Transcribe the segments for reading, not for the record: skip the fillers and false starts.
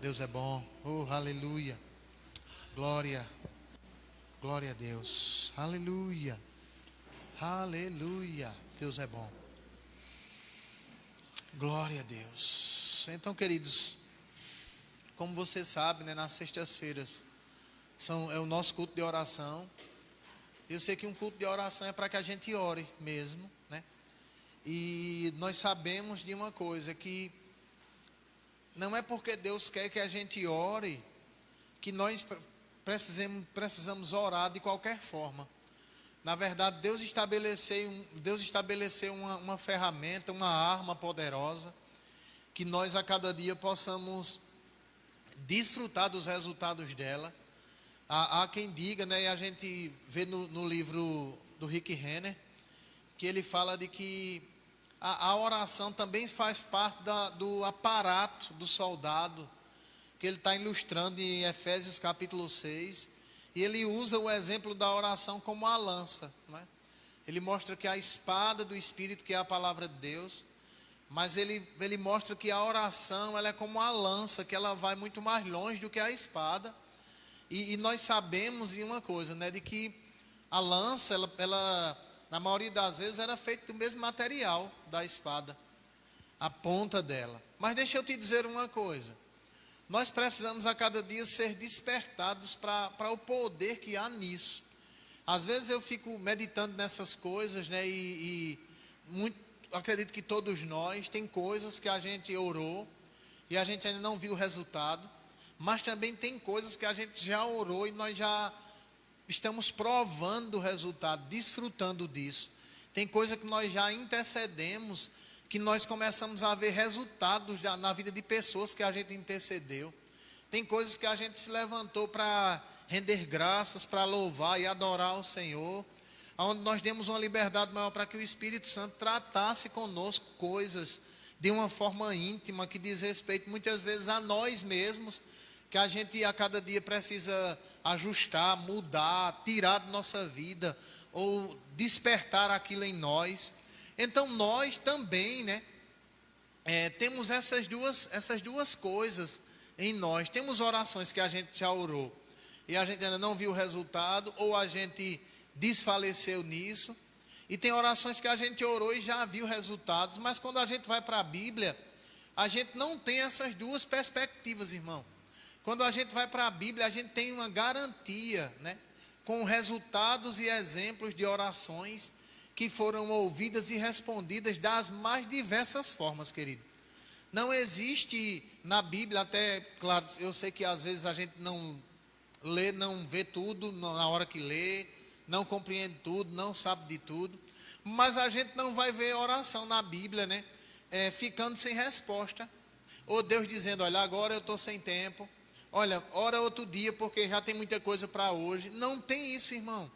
Deus é bom. Oh, aleluia. Glória. Glória a Deus. Aleluia. Aleluia. Deus é bom. Glória a Deus. Então, queridos, como você sabe, né, nas sextas-feiras é o nosso culto de oração. Eu sei que um culto de oração é para que a gente ore mesmo, né? E nós sabemos de uma coisa, que não é porque Deus quer que a gente ore que nós precisamos orar de qualquer forma. Na verdade, Deus estabeleceu uma ferramenta, uma arma poderosa, que nós a cada dia possamos desfrutar dos resultados dela. Há quem diga, né, e a gente vê no livro do Rick Renner, que ele fala de que a oração também faz parte do aparato do soldado, que ele está ilustrando em Efésios capítulo 6, e ele usa o exemplo da oração como a lança, né? Ele mostra que a espada do Espírito, que é a palavra de Deus, mas ele mostra que a oração, ela é como a lança, que ela vai muito mais longe do que a espada. E nós sabemos de uma coisa, né, de que a lança, ela na maioria das vezes era feita do mesmo material da espada, a ponta dela. Mas deixa eu te dizer uma coisa, nós precisamos a cada dia ser despertados para o poder que há nisso. Às vezes eu fico meditando nessas coisas, né, acredito que todos nós, tem coisas que a gente orou e a gente ainda não viu o resultado, mas também tem coisas que a gente já orou e nós já estamos provando o resultado, desfrutando disso. Tem coisa que nós já intercedemos, que nós começamos a ver resultados na vida de pessoas que a gente intercedeu. Tem coisas que a gente se levantou para render graças, para louvar e adorar o Senhor, onde nós demos uma liberdade maior para que o Espírito Santo tratasse conosco coisas de uma forma íntima, que diz respeito muitas vezes a nós mesmos, que a gente a cada dia precisa ajustar, mudar, tirar da nossa vida, ou despertar aquilo em nós. Então nós também, né, temos essas duas coisas em nós. Temos orações que a gente já orou e a gente ainda não viu o resultado, ou a gente desfaleceu nisso. E tem orações que a gente orou e já viu resultados, mas quando a gente vai para a Bíblia, a gente não tem essas duas perspectivas, irmão. Quando a gente vai para a Bíblia, a gente tem uma garantia, né, com resultados e exemplos de orações que foram ouvidas e respondidas das mais diversas formas, querido. Não existe na Bíblia, até, claro, eu sei que às vezes a gente não lê, não vê tudo na hora que lê, não compreende tudo, não sabe de tudo, mas a gente não vai ver oração na Bíblia, né, ficando sem resposta, ou Deus dizendo, olha, agora eu estou sem tempo, olha, ora outro dia porque já tem muita coisa para hoje. Não tem isso, irmão.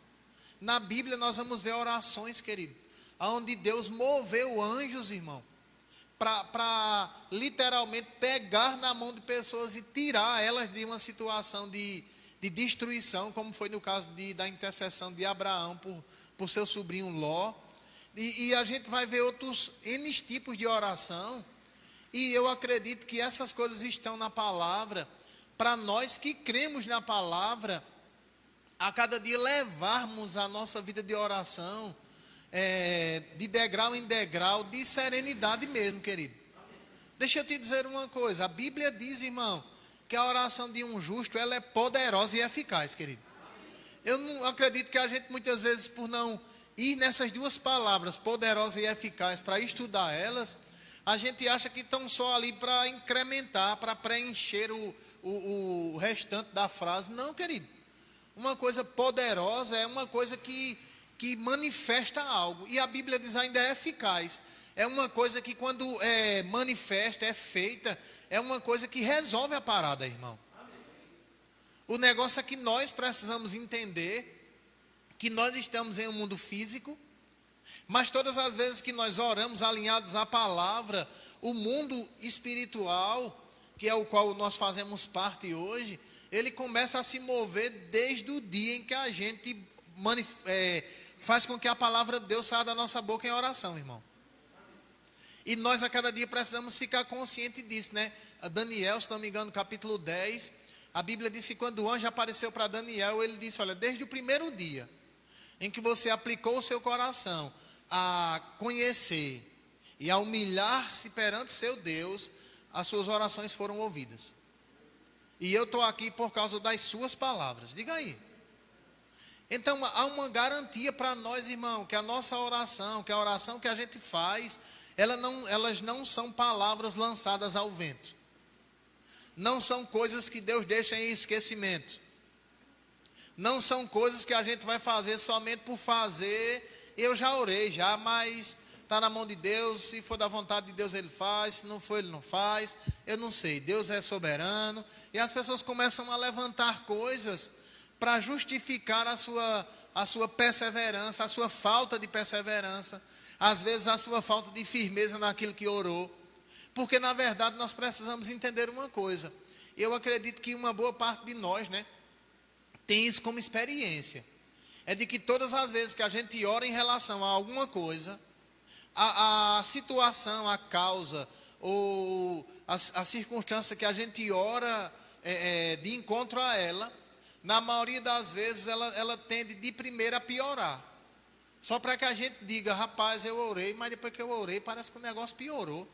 Na Bíblia nós vamos ver orações, querido, onde Deus moveu anjos, irmão, para literalmente pegar na mão de pessoas e tirar elas de uma situação de destruição, como foi no caso da intercessão de Abraão por seu sobrinho Ló. E a gente vai ver outros N tipos de oração, e eu acredito que essas coisas estão na palavra, para nós que cremos na palavra, a cada dia levarmos a nossa vida de oração, de degrau em degrau, de serenidade mesmo, querido. Deixa eu te dizer uma coisa, a Bíblia diz, irmão, que a oração de um justo, ela é poderosa e eficaz, querido. Eu não acredito que a gente muitas vezes, por não ir nessas duas palavras, poderosa e eficaz, para estudar elas, a gente acha que estão só ali para incrementar, para preencher o restante da frase. Não, querido. Uma coisa poderosa é uma coisa que manifesta algo. E a Bíblia diz ainda é eficaz. É uma coisa que quando é manifesta, é feita, é uma coisa que resolve a parada, irmão. O negócio é que nós precisamos entender que nós estamos em um mundo físico, mas todas as vezes que nós oramos alinhados à palavra, o mundo espiritual, que é o qual nós fazemos parte hoje, ele começa a se mover desde o dia em que a gente faz com que a palavra de Deus saia da nossa boca em oração, irmão. E nós a cada dia precisamos ficar conscientes disso, né? Daniel, se não me engano, capítulo 10, a Bíblia diz que quando o anjo apareceu para Daniel, ele disse, olha, desde o primeiro dia em que você aplicou o seu coração a conhecer e a humilhar-se perante seu Deus, as suas orações foram ouvidas. E eu estou aqui por causa das suas palavras. Diga aí. Então há uma garantia para nós, irmão, que a nossa oração, que a oração que a gente faz, elas não são palavras lançadas ao vento. Não são coisas que Deus deixa em esquecimento. Não são coisas que a gente vai fazer somente por fazer. Eu já orei já, mas está na mão de Deus. Se for da vontade de Deus, Ele faz. Se não for, Ele não faz. Eu não sei. Deus é soberano. E as pessoas começam a levantar coisas para justificar a sua perseverança, a sua falta de perseverança. Às vezes a sua falta de firmeza naquilo que orou. Porque na verdade nós precisamos entender uma coisa. Eu acredito que uma boa parte de nós, né, tem isso como experiência. É de que todas as vezes que a gente ora em relação a alguma coisa, a situação, a causa ou a circunstância que a gente ora de encontro a ela, na maioria das vezes ela tende de primeira a piorar. Só para que a gente diga, rapaz, eu orei, mas depois que eu orei parece que o negócio piorou.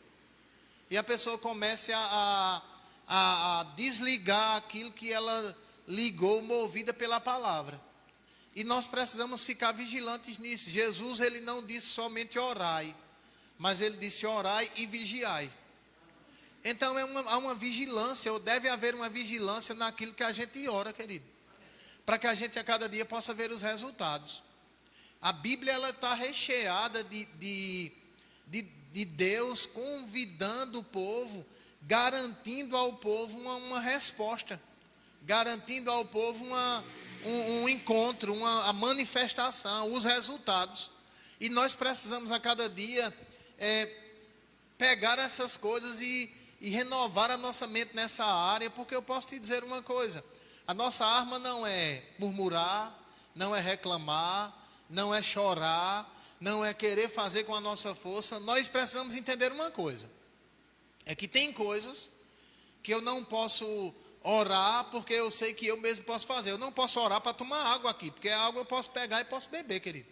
E a pessoa comece a desligar aquilo que ela ligou, movida pela palavra. E nós precisamos ficar vigilantes nisso. Jesus, ele não disse somente orai, mas ele disse orai e vigiai. Então há uma vigilância, ou deve haver uma vigilância naquilo que a gente ora, querido. Para que a gente a cada dia possa ver os resultados. A Bíblia está recheada de Deus convidando o povo, garantindo ao povo uma resposta, garantindo ao povo um encontro, a manifestação, os resultados. E nós precisamos a cada dia pegar essas coisas e renovar a nossa mente nessa área, porque eu posso te dizer uma coisa, a nossa arma não é murmurar, não é reclamar, não é chorar, não é querer fazer com a nossa força. Nós precisamos entender uma coisa, é que tem coisas que eu não posso orar, porque eu sei que eu mesmo posso fazer. Eu não posso orar para tomar água aqui, porque a água eu posso pegar e posso beber, querido.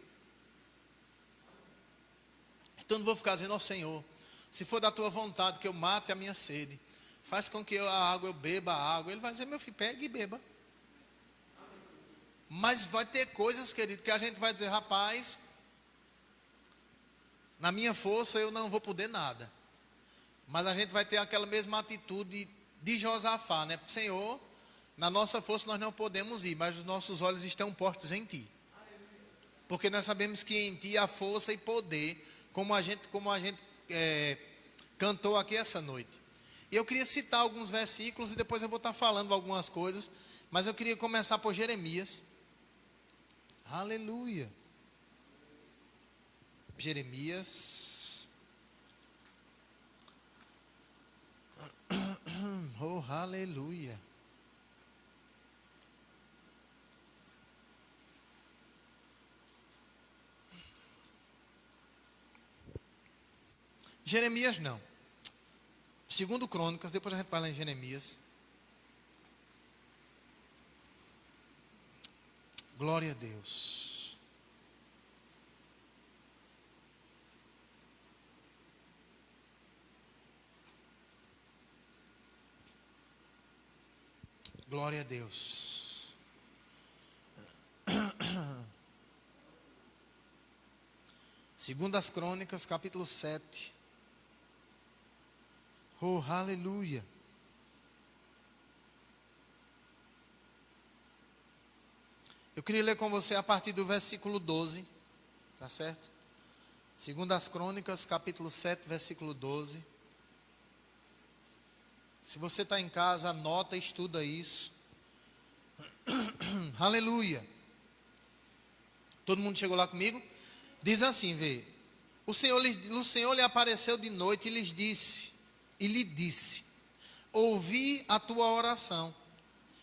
Então não vou ficar dizendo, ó Senhor, se for da tua vontade que eu mate a minha sede, faz com que a água eu beba a água. Ele vai dizer, meu filho, pegue e beba. Mas vai ter coisas, querido, que a gente vai dizer, rapaz, na minha força eu não vou poder nada. Mas a gente vai ter aquela mesma atitude de Josafá, né? Senhor, na nossa força nós não podemos ir, mas os nossos olhos estão postos em Ti. Porque nós sabemos que em Ti há força e poder, como a gente cantou aqui essa noite. E eu queria citar alguns versículos e depois eu vou estar falando algumas coisas, mas eu queria começar por Jeremias. Aleluia. Jeremias. Oh, aleluia. Jeremias não. Segundo Crônicas, depois a gente vai lá em Jeremias. Glória a Deus. Glória a Deus. Segundo as Crônicas, capítulo 7. Oh, aleluia. Eu queria ler com você a partir do versículo 12, tá certo? Segundo as Crônicas, capítulo 7, versículo 12. Se você está em casa, anota e estuda isso. Aleluia. Todo mundo chegou lá comigo? Diz assim, vê. O Senhor lhe apareceu de noite e lhe disse, ouvi a tua oração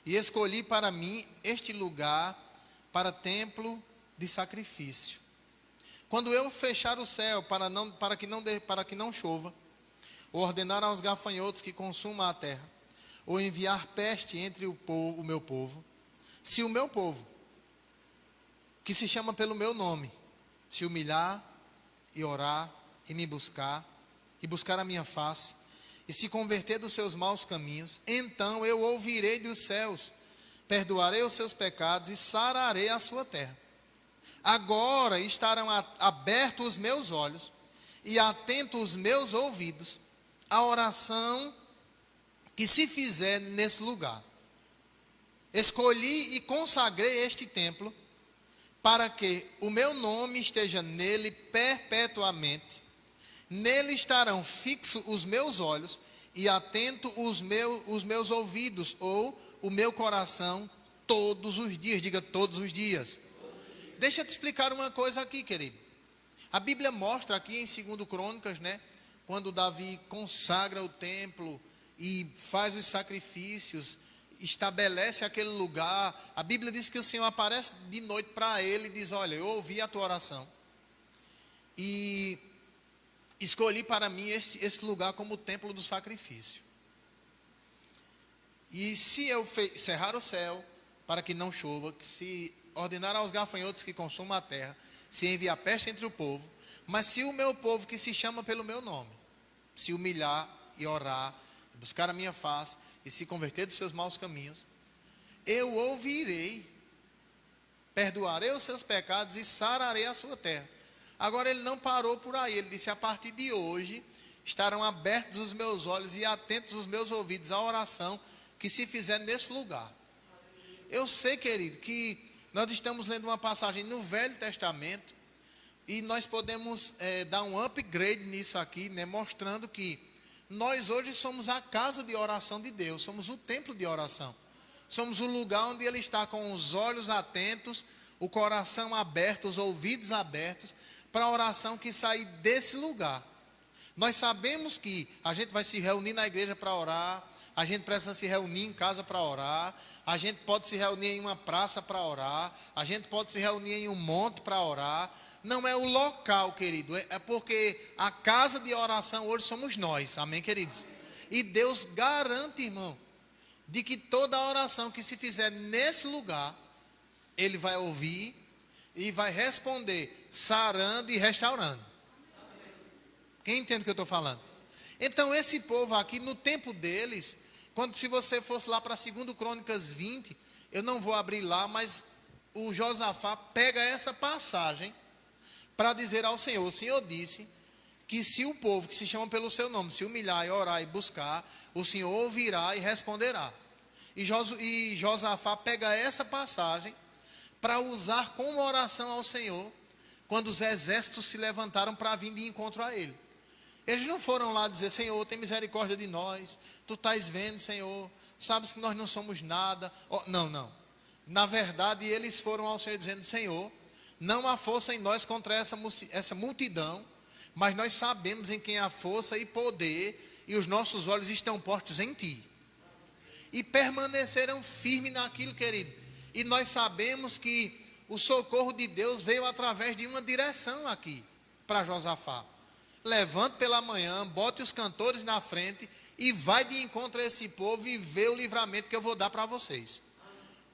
e escolhi para mim este lugar para templo de sacrifício. Quando eu fechar o céu para que não chova, ou ordenar aos gafanhotos que consumam a terra, ou enviar peste entre o meu povo, se o meu povo, que se chama pelo meu nome, se humilhar e orar e me buscar, e buscar a minha face, e se converter dos seus maus caminhos, então eu ouvirei dos céus, perdoarei os seus pecados e sararei a sua terra. Agora estarão abertos os meus olhos e atentos os meus ouvidos à oração que se fizer nesse lugar. Escolhi e consagrei este templo para que o meu nome esteja nele perpetuamente. Nele estarão fixos os meus olhos e atentos os meus ouvidos, ou o meu coração, todos os dias. Diga, todos os dias. Deixa eu te explicar uma coisa aqui, querido. A Bíblia mostra aqui em 2 Crônicas, né, quando Davi consagra o templo e faz os sacrifícios, estabelece aquele lugar. A Bíblia diz que o Senhor aparece de noite para ele e diz: olha, eu ouvi a tua oração e escolhi para mim esse lugar como o templo do sacrifício. E se eu cerrar o céu para que não chova, que se ordenar aos gafanhotos que consumam a terra, se enviar peste entre o povo, mas se o meu povo que se chama pelo meu nome, se humilhar e orar, buscar a minha face e se converter dos seus maus caminhos, eu ouvirei, perdoarei os seus pecados e sararei a sua terra. Agora ele não parou por aí, ele disse: a partir de hoje estarão abertos os meus olhos e atentos os meus ouvidos à oração que se fizer nesse lugar. Eu sei, querido, que nós estamos lendo uma passagem no Velho Testamento e nós podemos dar um upgrade nisso aqui, né, mostrando que nós hoje somos a casa de oração de Deus, somos o templo de oração, somos o lugar onde Ele está com os olhos atentos, o coração aberto, os ouvidos abertos para a oração que sai desse lugar. Nós sabemos que a gente vai se reunir na igreja para orar, a gente precisa se reunir em casa para orar, a gente pode se reunir em uma praça para orar, a gente pode se reunir em um monte para orar. Não é o local, querido, é porque a casa de oração hoje somos nós, amém, queridos? E Deus garante, irmão, de que toda oração que se fizer nesse lugar, Ele vai ouvir e vai responder, sarando e restaurando. Quem entende o que eu estou falando? Então esse povo aqui, no tempo deles, se você fosse lá para 2 Crônicas 20, eu não vou abrir lá, mas o Josafá pega essa passagem para dizer ao Senhor: o Senhor disse que se o povo que se chama pelo seu nome se humilhar e orar e buscar, o Senhor ouvirá e responderá. E Josafá pega essa passagem para usar como oração ao Senhor quando os exércitos se levantaram para vir de encontro a ele. Eles não foram lá dizer: Senhor, tem misericórdia de nós, tu estás vendo, Senhor, sabes que nós não somos nada. Não. Na verdade, eles foram ao Senhor dizendo: Senhor, não há força em nós contra essa multidão, mas nós sabemos em quem há força e poder, e os nossos olhos estão postos em Ti. E permaneceram firmes naquilo, querido. E nós sabemos que o socorro de Deus veio através de uma direção aqui para Josafá. Levante pela manhã, bote os cantores na frente e vai de encontro a esse povo e vê o livramento que eu vou dar para vocês.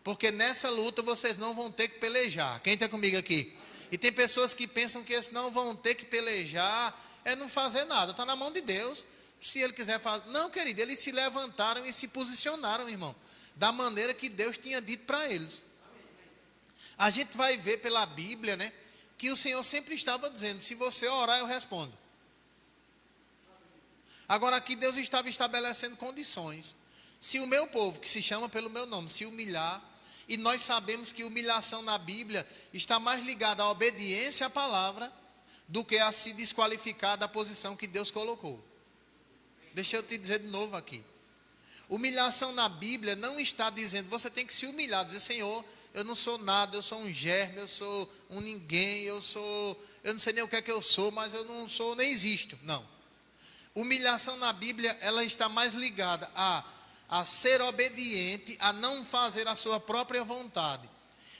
Porque nessa luta vocês não vão ter que pelejar. Quem está comigo aqui? E tem pessoas que pensam que eles não vão ter que pelejar, é não fazer nada, está na mão de Deus. Se Ele quiser fazer. Não, querido, eles se levantaram e se posicionaram, irmão, da maneira que Deus tinha dito para eles. A gente vai ver pela Bíblia, né, que o Senhor sempre estava dizendo: se você orar, eu respondo. Agora aqui Deus estava estabelecendo condições. Se o meu povo, que se chama pelo meu nome, se humilhar, e nós sabemos que humilhação na Bíblia está mais ligada à obediência à palavra do que a se desqualificar da posição que Deus colocou. Deixa eu te dizer de novo aqui. Humilhação na Bíblia não está dizendo, você tem que se humilhar, dizer: Senhor, eu não sou nada, eu sou um germe, eu sou um ninguém, eu não sei nem o que é que eu sou, mas eu não sou, nem existo. Não. Humilhação na Bíblia, ela está mais ligada a ser obediente, a não fazer a sua própria vontade,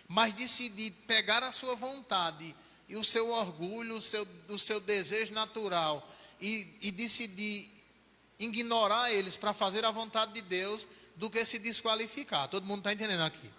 mas decidir pegar a sua vontade e o seu orgulho, o seu desejo natural e decidir ignorar eles para fazer a vontade de Deus do que se desqualificar. Todo mundo está entendendo aqui?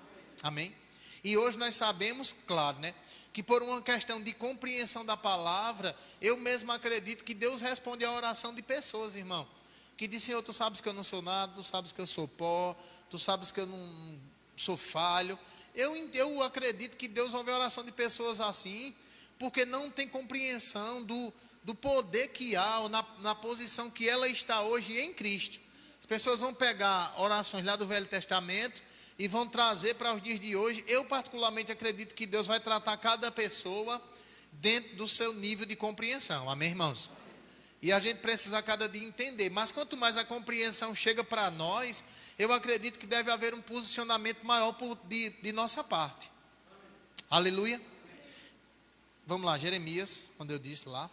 Amém? E hoje nós sabemos, claro, né, que por uma questão de compreensão da palavra, eu mesmo acredito que Deus responde à oração de pessoas, irmão, que dizem: Senhor, tu sabes que eu não sou nada, tu sabes que eu sou pó, tu sabes que eu não sou falho. Eu acredito que Deus ouve a oração de pessoas assim, porque não tem compreensão do poder que há, ou na posição que ela está hoje em Cristo. As pessoas vão pegar orações lá do Velho Testamento e vão trazer para os dias de hoje. Eu particularmente acredito que Deus vai tratar cada pessoa dentro do seu nível de compreensão. Amém, irmãos? E a gente precisa a cada dia entender. Mas quanto mais a compreensão chega para nós, eu acredito que deve haver um posicionamento maior de nossa parte. Aleluia. Vamos lá, Jeremias, quando eu disse lá.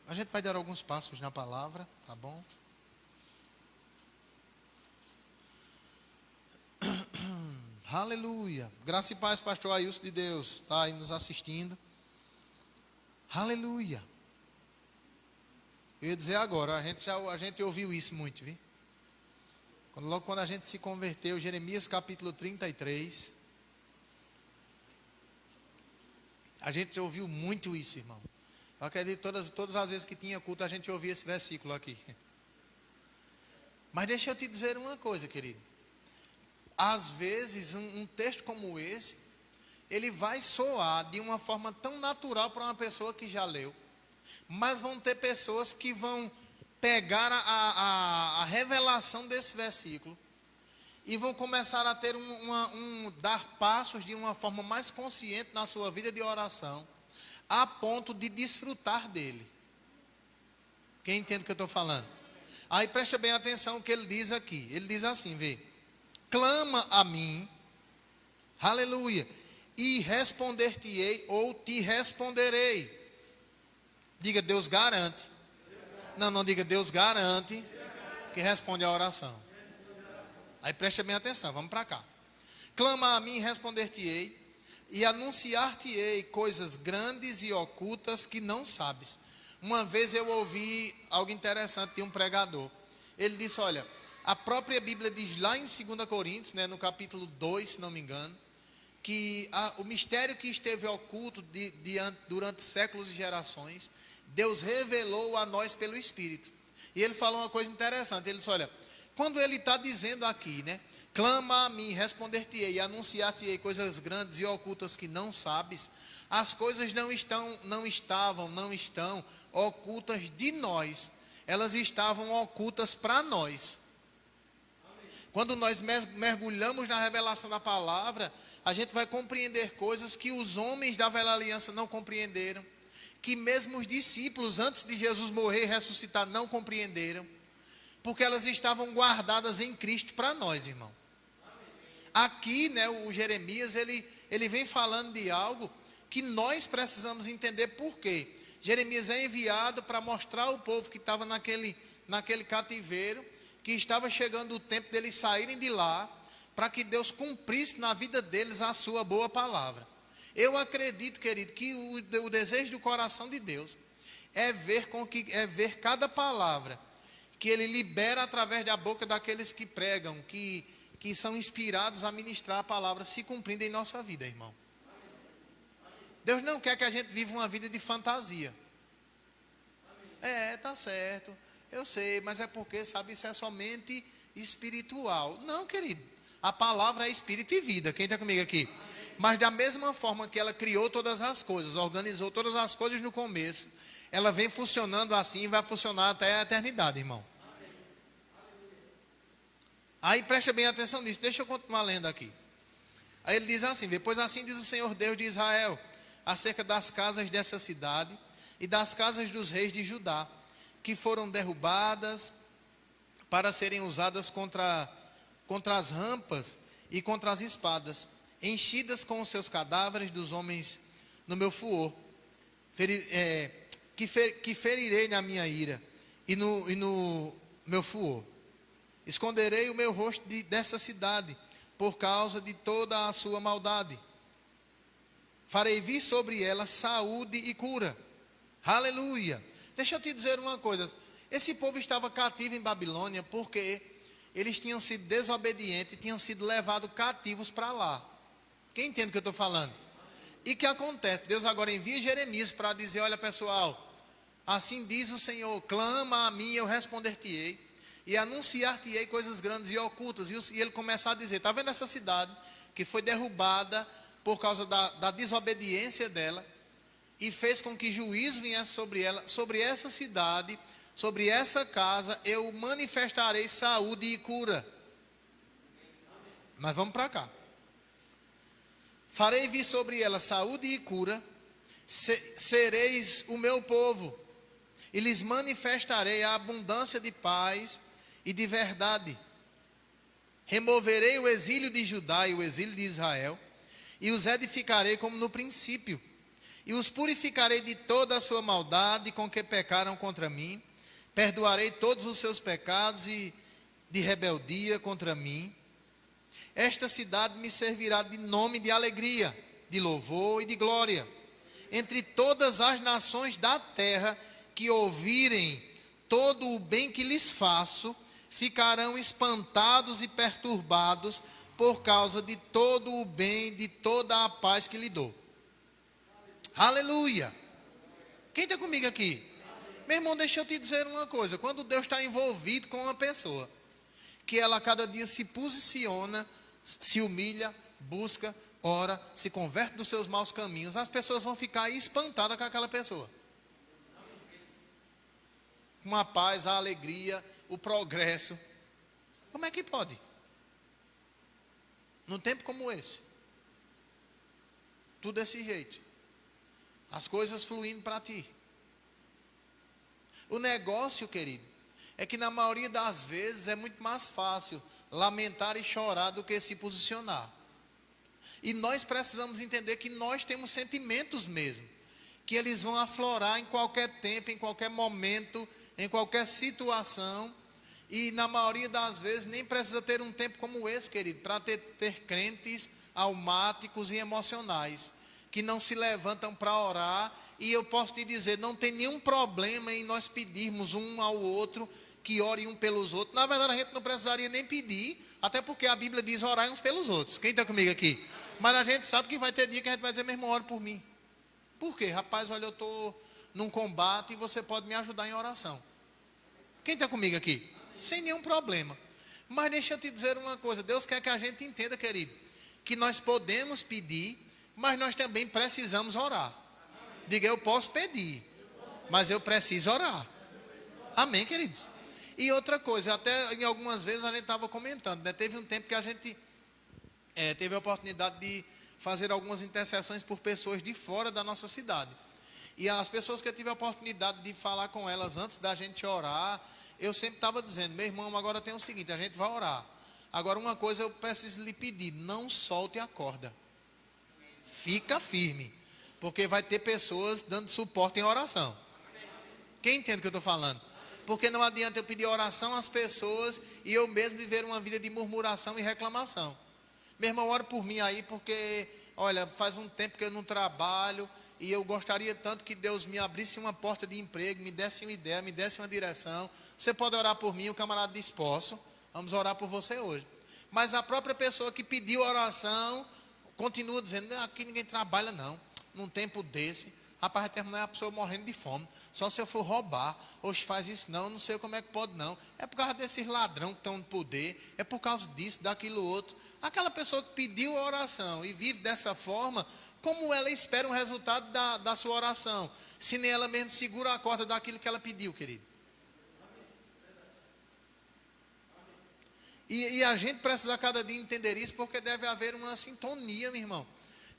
A gente vai dar alguns passos na palavra, tá bom? Aleluia. Graça e paz, pastor Ailson de Deus, está aí nos assistindo. Aleluia. Eu ia dizer agora, a gente ouviu isso muito, viu? Logo quando a gente se converteu, Jeremias capítulo 33. A gente ouviu muito isso, irmão. Eu acredito que todas as vezes que tinha culto, a gente ouvia esse versículo aqui. Mas deixa eu te dizer uma coisa, querido. Às vezes, um texto como esse, ele vai soar de uma forma tão natural para uma pessoa que já leu. Mas vão ter pessoas que vão pegar a revelação desse versículo e vão começar a ter dar passos de uma forma mais consciente na sua vida de oração, a ponto de desfrutar dele. Quem entende o que eu estou falando? Aí presta bem atenção o que ele diz aqui. Ele diz assim, vê: clama a mim, aleluia, e responder-te-ei, ou te responderei. Diga: Deus garante. Não diga: Deus garante que responde a oração. Aí presta bem atenção, vamos para cá. Clama a mim e responder-te-ei, e anunciar-te-ei coisas grandes e ocultas que não sabes. Uma vez eu ouvi algo interessante de um pregador. Ele disse: olha, a própria Bíblia diz lá em 2 Coríntios, né, no capítulo 2, se não me engano, que o mistério que esteve oculto durante séculos e gerações, Deus revelou a nós pelo Espírito. E ele falou uma coisa interessante. Ele disse: olha, quando ele está dizendo aqui, né, clama a mim, responder-te-ei, anunciar-te-ei coisas grandes e ocultas que não sabes, as coisas não estão ocultas de nós, elas estavam ocultas para nós. Quando nós mergulhamos na revelação da palavra, a gente vai compreender coisas que os homens da velha aliança não compreenderam, que mesmo os discípulos, antes de Jesus morrer e ressuscitar, não compreenderam, porque elas estavam guardadas em Cristo para nós, irmão. Aqui, né, o Jeremias, ele vem falando de algo que nós precisamos entender por quê. Jeremias é enviado para mostrar ao povo que estava naquele cativeiro, que estava chegando o tempo deles saírem de lá, para que Deus cumprisse na vida deles a sua boa palavra. Eu acredito, querido, que o desejo do coração de Deus é ver cada palavra que Ele libera através da boca daqueles que pregam, que são inspirados a ministrar a palavra, se cumprindo em nossa vida, irmão. Deus não quer que a gente viva uma vida de fantasia. Tá certo, eu sei, mas é porque, sabe, isso é somente espiritual. Não, querido, a palavra é espírito e vida. Quem está comigo aqui? Mas da mesma forma que ela criou todas as coisas, organizou todas as coisas no começo, ela vem funcionando assim e vai funcionar até a eternidade, irmão. Aí presta bem atenção nisso, deixa eu continuar lendo aqui. Aí ele diz assim: depois assim diz o Senhor Deus de Israel, acerca das casas dessa cidade e das casas dos reis de Judá, que foram derrubadas para serem usadas contra as rampas e contra as espadas, enchidas com os seus cadáveres dos homens no meu furor, que ferirei na minha ira e no meu furor. Esconderei o meu rosto dessa cidade, por causa de toda a sua maldade. Farei vir sobre ela saúde e cura. Aleluia. Deixa eu te dizer uma coisa. Esse povo estava cativo em Babilônia porque eles tinham sido desobedientes, tinham sido levados cativos para lá. Quem entende o que eu estou falando? E o que acontece? Deus agora envia Jeremias para dizer: olha pessoal, assim diz o Senhor, clama a mim e eu responder-te-ei, e anunciar-te-ei coisas grandes e ocultas. E ele começa a dizer: está vendo essa cidade que foi derrubada por causa da desobediência dela, e fez com que juízo viesse sobre ela, sobre essa cidade, sobre essa casa, eu manifestarei saúde e cura. Mas vamos para cá. Farei vir sobre ela saúde e cura, sereis o meu povo, e lhes manifestarei a abundância de paz e de verdade. Removerei o exílio de Judá e o exílio de Israel, e os edificarei como no princípio, e os purificarei de toda a sua maldade com que pecaram contra mim, perdoarei todos os seus pecados e de rebeldia contra mim. Esta cidade me servirá de nome de alegria, de louvor e de glória. Entre todas as nações da terra que ouvirem todo o bem que lhes faço, ficarão espantados e perturbados por causa de todo o bem, de toda a paz que lhe dou. Aleluia! Quem está comigo aqui? Meu irmão, deixa eu te dizer uma coisa. Quando Deus está envolvido com uma pessoa, que ela a cada dia se posiciona, se humilha, busca, ora, se converte dos seus maus caminhos, as pessoas vão ficar espantadas com aquela pessoa. Com a paz, a alegria, o progresso. Como é que pode? Num tempo como esse. Tudo desse jeito. As coisas fluindo para ti. O negócio, querido, é que na maioria das vezes é muito mais fácil lamentar e chorar do que se posicionar. E nós precisamos entender que nós temos sentimentos mesmo, que eles vão aflorar em qualquer tempo, em qualquer momento, em qualquer situação. E na maioria das vezes nem precisa ter um tempo como esse, querido, para ter crentes almáticos e emocionais, que não se levantam para orar. E eu posso te dizer, não tem nenhum problema em nós pedirmos um ao outro que ore um pelos outros. Na verdade, a gente não precisaria nem pedir, até porque a Bíblia diz orar uns pelos outros. Quem está comigo aqui? Mas a gente sabe que vai ter dia que a gente vai dizer: meu irmão, ore por mim. Por quê? Rapaz, olha, eu estou num combate e você pode me ajudar em oração. Quem está comigo aqui? Sem nenhum problema. Mas deixa eu te dizer uma coisa. Deus quer que a gente entenda, querido, que nós podemos pedir, mas nós também precisamos orar. Diga: eu posso pedir, mas eu preciso orar. Amém, queridos? E outra coisa, até em algumas vezes a gente estava comentando, né? Teve um tempo que a gente teve a oportunidade de fazer algumas intercessões por pessoas de fora da nossa cidade. E as pessoas que eu tive a oportunidade de falar com elas antes da gente orar, eu sempre estava dizendo: meu irmão, agora tem o seguinte, a gente vai orar. Agora uma coisa eu preciso lhe pedir: não solte a corda. Fica firme, porque vai ter pessoas dando suporte em oração. Quem entende o que eu estou falando? Porque não adianta eu pedir oração às pessoas e eu mesmo viver uma vida de murmuração e reclamação. Meu irmão, ore por mim aí, porque, olha, faz um tempo que eu não trabalho e eu gostaria tanto que Deus me abrisse uma porta de emprego, me desse uma ideia, me desse uma direção. Você pode orar por mim? O camarada diz: posso, vamos orar por você hoje. Mas a própria pessoa que pediu oração continua dizendo: aqui ninguém trabalha não, num tempo desse. Rapaz, vai terminar a pessoa morrendo de fome, só se eu for roubar. Hoje faz isso não sei como é que pode não. É por causa desses ladrões que estão no poder, é por causa disso, daquilo outro. Aquela pessoa que pediu a oração e vive dessa forma, como ela espera um resultado da sua oração, se nem ela mesmo segura a corda daquilo que ela pediu, querido? E a gente precisa cada dia entender isso, porque deve haver uma sintonia, meu irmão.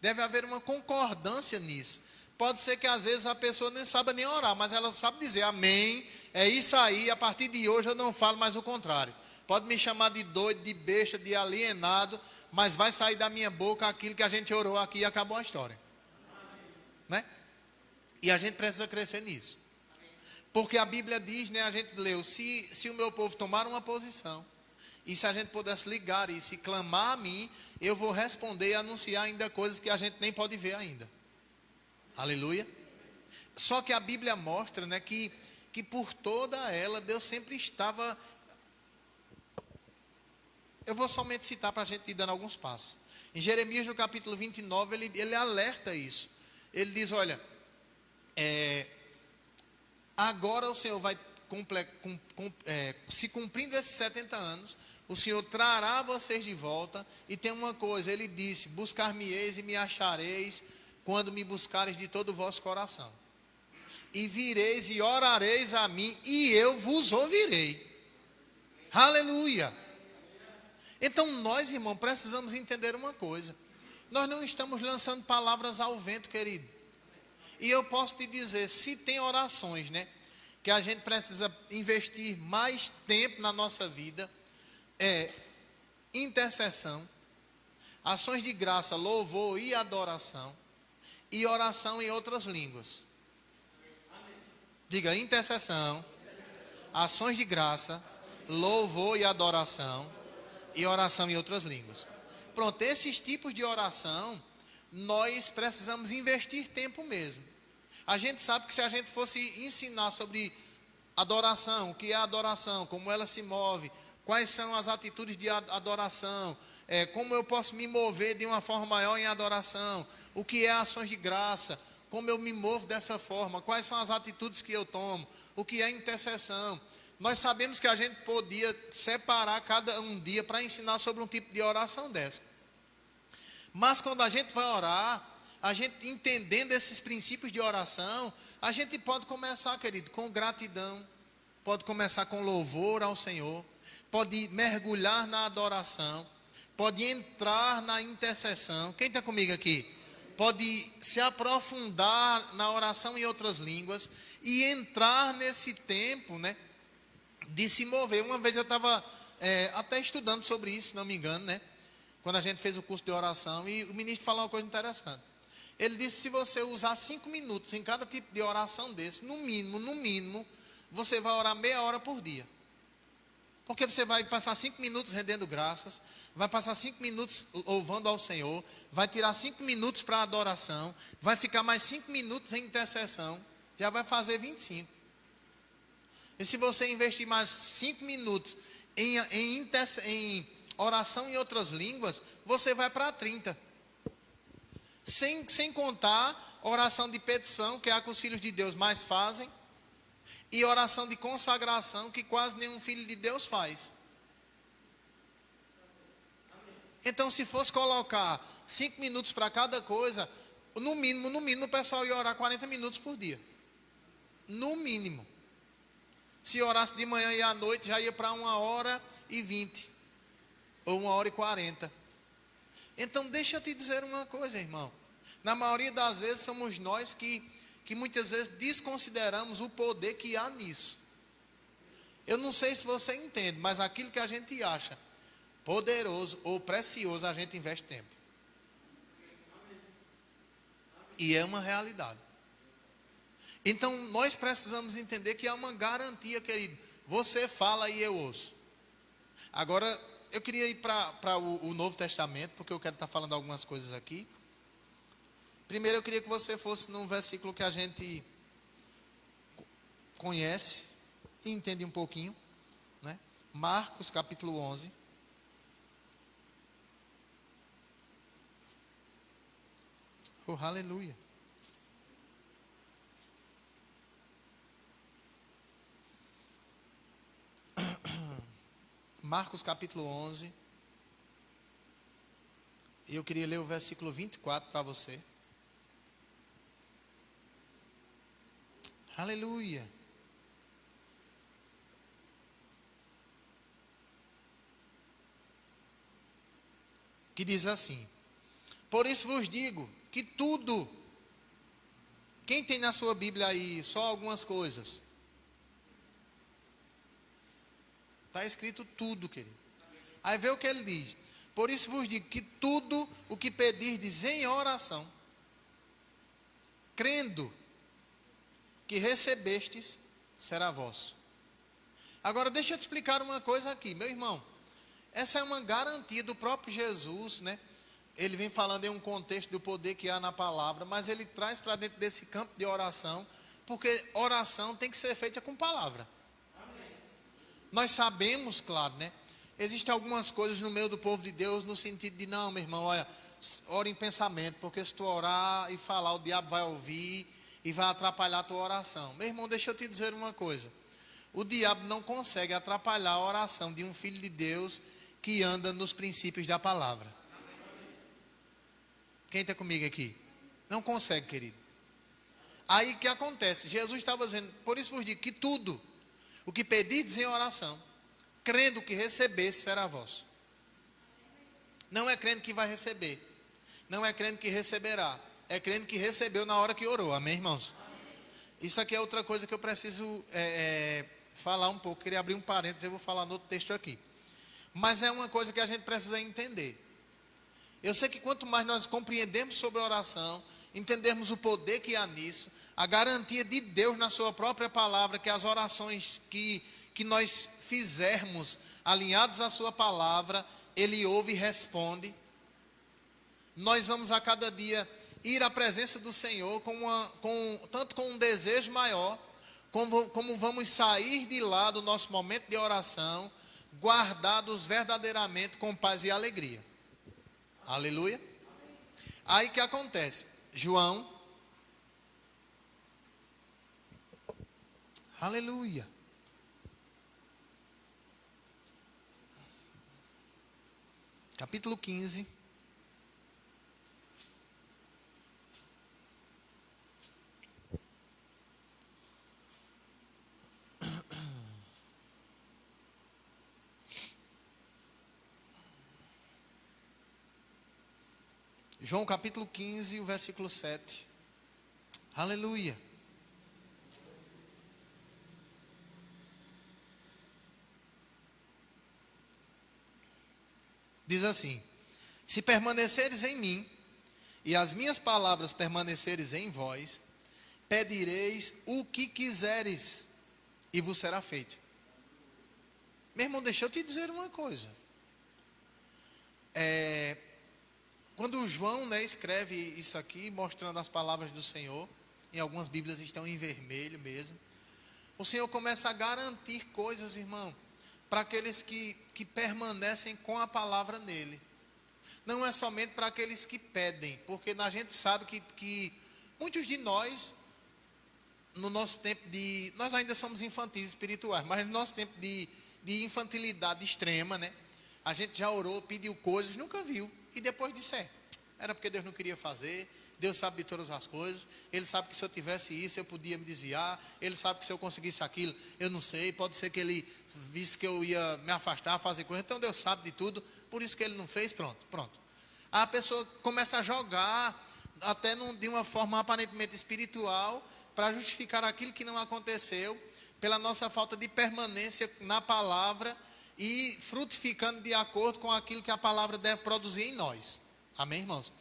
Deve haver uma concordância nisso. Pode ser que às vezes a pessoa nem saiba nem orar, mas ela sabe dizer: amém, é isso aí, a partir de hoje eu não falo mais o contrário. Pode me chamar de doido, de besta, de alienado, mas vai sair da minha boca aquilo que a gente orou aqui e acabou a história. Né? E a gente precisa crescer nisso. Porque a Bíblia diz, né, a gente leu: se o meu povo tomar uma posição E se a gente pudesse ligar isso e clamar a mim, eu vou responder e anunciar ainda coisas que a gente nem pode ver ainda. Aleluia. Só que a Bíblia mostra, né, que por toda ela, Deus sempre estava... Eu vou somente citar para a gente ir dando alguns passos. Em Jeremias, no capítulo 29, ele alerta isso. Ele diz, olha, agora o Senhor vai, se cumprindo esses 70 anos, o Senhor trará vocês de volta. E tem uma coisa, ele disse, buscar-me-eis e me achareis, quando me buscareis de todo o vosso coração. E vireis e orareis a mim, e eu vos ouvirei. Aleluia. Então nós, irmão, precisamos entender uma coisa. Nós não estamos lançando palavras ao vento, querido. E eu posso te dizer, se tem orações, né, que a gente precisa investir mais tempo na nossa vida, intercessão, ações de graça, louvor e adoração, e oração em outras línguas. Diga, intercessão, ações de graça, louvor e adoração, e oração em outras línguas. Pronto, esses tipos de oração, nós precisamos investir tempo mesmo. A gente sabe que se a gente fosse ensinar sobre adoração, o que é adoração, como ela se move, quais são as atitudes de adoração, como eu posso me mover de uma forma maior em adoração, o que é ações de graça, como eu me movo dessa forma, quais são as atitudes que eu tomo, o que é intercessão. Nós sabemos que a gente podia separar cada um dia para ensinar sobre um tipo de oração dessa. Mas quando a gente vai orar, a gente entendendo esses princípios de oração, a gente pode começar, querido, com gratidão, pode começar com louvor ao Senhor, pode mergulhar na adoração, pode entrar na intercessão. Quem está comigo aqui? Pode se aprofundar na oração em outras línguas e entrar nesse tempo, né, de se mover. Uma vez eu estava até estudando sobre isso, se não me engano, né? Quando a gente fez o curso de oração, e o ministro falou uma coisa interessante. Ele disse, se você usar 5 minutos em cada tipo de oração desse, no mínimo, você vai orar meia hora por dia. Porque você vai passar 5 minutos rendendo graças, vai passar 5 minutos louvando ao Senhor, vai tirar 5 minutos para adoração, vai ficar mais 5 minutos em intercessão, já vai fazer 25. E se você investir mais 5 minutos em oração em outras línguas, você vai para 30. Sem contar oração de petição, que é a que os filhos de Deus mais fazem, e oração de consagração, que quase nenhum filho de Deus faz. Então, se fosse colocar 5 minutos para cada coisa, no mínimo, o pessoal ia orar 40 minutos por dia. No mínimo. Se orasse de manhã e à noite, já ia para 1h20. Ou 1h40. Então, deixa eu te dizer uma coisa, irmão. Na maioria das vezes, somos nós que muitas vezes desconsideramos o poder que há nisso. Eu não sei se você entende, mas aquilo que a gente acha poderoso ou precioso, a gente investe tempo. E é uma realidade. Então, nós precisamos entender que há uma garantia, querido. Você fala e eu ouço. Agora, eu queria ir para o Novo Testamento, porque eu quero estar falando algumas coisas aqui. Primeiro, eu queria que você fosse num versículo que a gente conhece e entende um pouquinho, né? Marcos, capítulo 11. Oh, aleluia. Marcos capítulo 11. E eu queria ler o versículo 24 para você. Aleluia. Que diz assim: por isso vos digo que tudo. Quem tem na sua Bíblia aí só algumas coisas? Está escrito tudo, querido. Aí vê o que ele diz. Por isso vos digo que tudo o que pedirdes em oração, crendo que recebestes, será vosso. Agora deixa eu te explicar uma coisa aqui, meu irmão. Essa é uma garantia do próprio Jesus, né? Ele vem falando em um contexto do poder que há na palavra, mas ele traz para dentro desse campo de oração, porque oração tem que ser feita com palavra. Nós sabemos, claro, né? Existem algumas coisas no meio do povo de Deus no sentido de, não, meu irmão, olha, ora em pensamento, porque se tu orar e falar, o diabo vai ouvir e vai atrapalhar a tua oração. Meu irmão, deixa eu te dizer uma coisa. O diabo não consegue atrapalhar a oração de um filho de Deus que anda nos princípios da palavra. Quem está comigo aqui? Não consegue, querido. Aí o que acontece? Jesus estava dizendo, por isso vos digo que tudo o que pedirdes em oração, crendo que recebesse, será vosso. Não é crendo que vai receber. Não é crendo que receberá. É crendo que recebeu na hora que orou. Amém, irmãos? Amém. Isso aqui é outra coisa que eu preciso falar um pouco. Queria abrir um parênteses, eu vou falar no outro texto aqui. Mas é uma coisa que a gente precisa entender. Eu sei que quanto mais nós compreendemos sobre a oração, entendermos o poder que há nisso, a garantia de Deus na sua própria palavra, que as orações que nós fizermos alinhados à sua palavra, Ele ouve e responde. Nós vamos a cada dia ir à presença do Senhor tanto com um desejo maior, como vamos sair de lá do nosso momento de oração, guardados verdadeiramente com paz e alegria. Aleluia. Aí que acontece? João. Aleluia. Capítulo 15. João capítulo 15, o versículo 7. Aleluia. Diz assim: se permaneceres em mim, e as minhas palavras permaneceres em vós, pedireis o que quiseres, e vos será feito. Meu irmão, deixa eu te dizer uma coisa. Quando João, né, escreve isso aqui, mostrando as palavras do Senhor, em algumas Bíblias estão em vermelho mesmo, o Senhor começa a garantir coisas, irmão, para aqueles que permanecem com a palavra nele. Não é somente para aqueles que pedem, porque a gente sabe que muitos de nós, no nosso tempo nós ainda somos infantis espirituais, mas no nosso tempo de infantilidade extrema, né? A gente já orou, pediu coisas, nunca viu. E depois disse, era porque Deus não queria fazer. Deus sabe de todas as coisas. Ele sabe que se eu tivesse isso, eu podia me desviar. Ele sabe que se eu conseguisse aquilo, eu não sei. Pode ser que ele visse que eu ia me afastar, fazer coisa. Então Deus sabe de tudo. Por isso que ele não fez, pronto. Aí a pessoa começa a jogar, até de uma forma aparentemente espiritual, para justificar aquilo que não aconteceu, pela nossa falta de permanência na palavra, e frutificando de acordo com aquilo que a palavra deve produzir em nós. Amém, irmãos?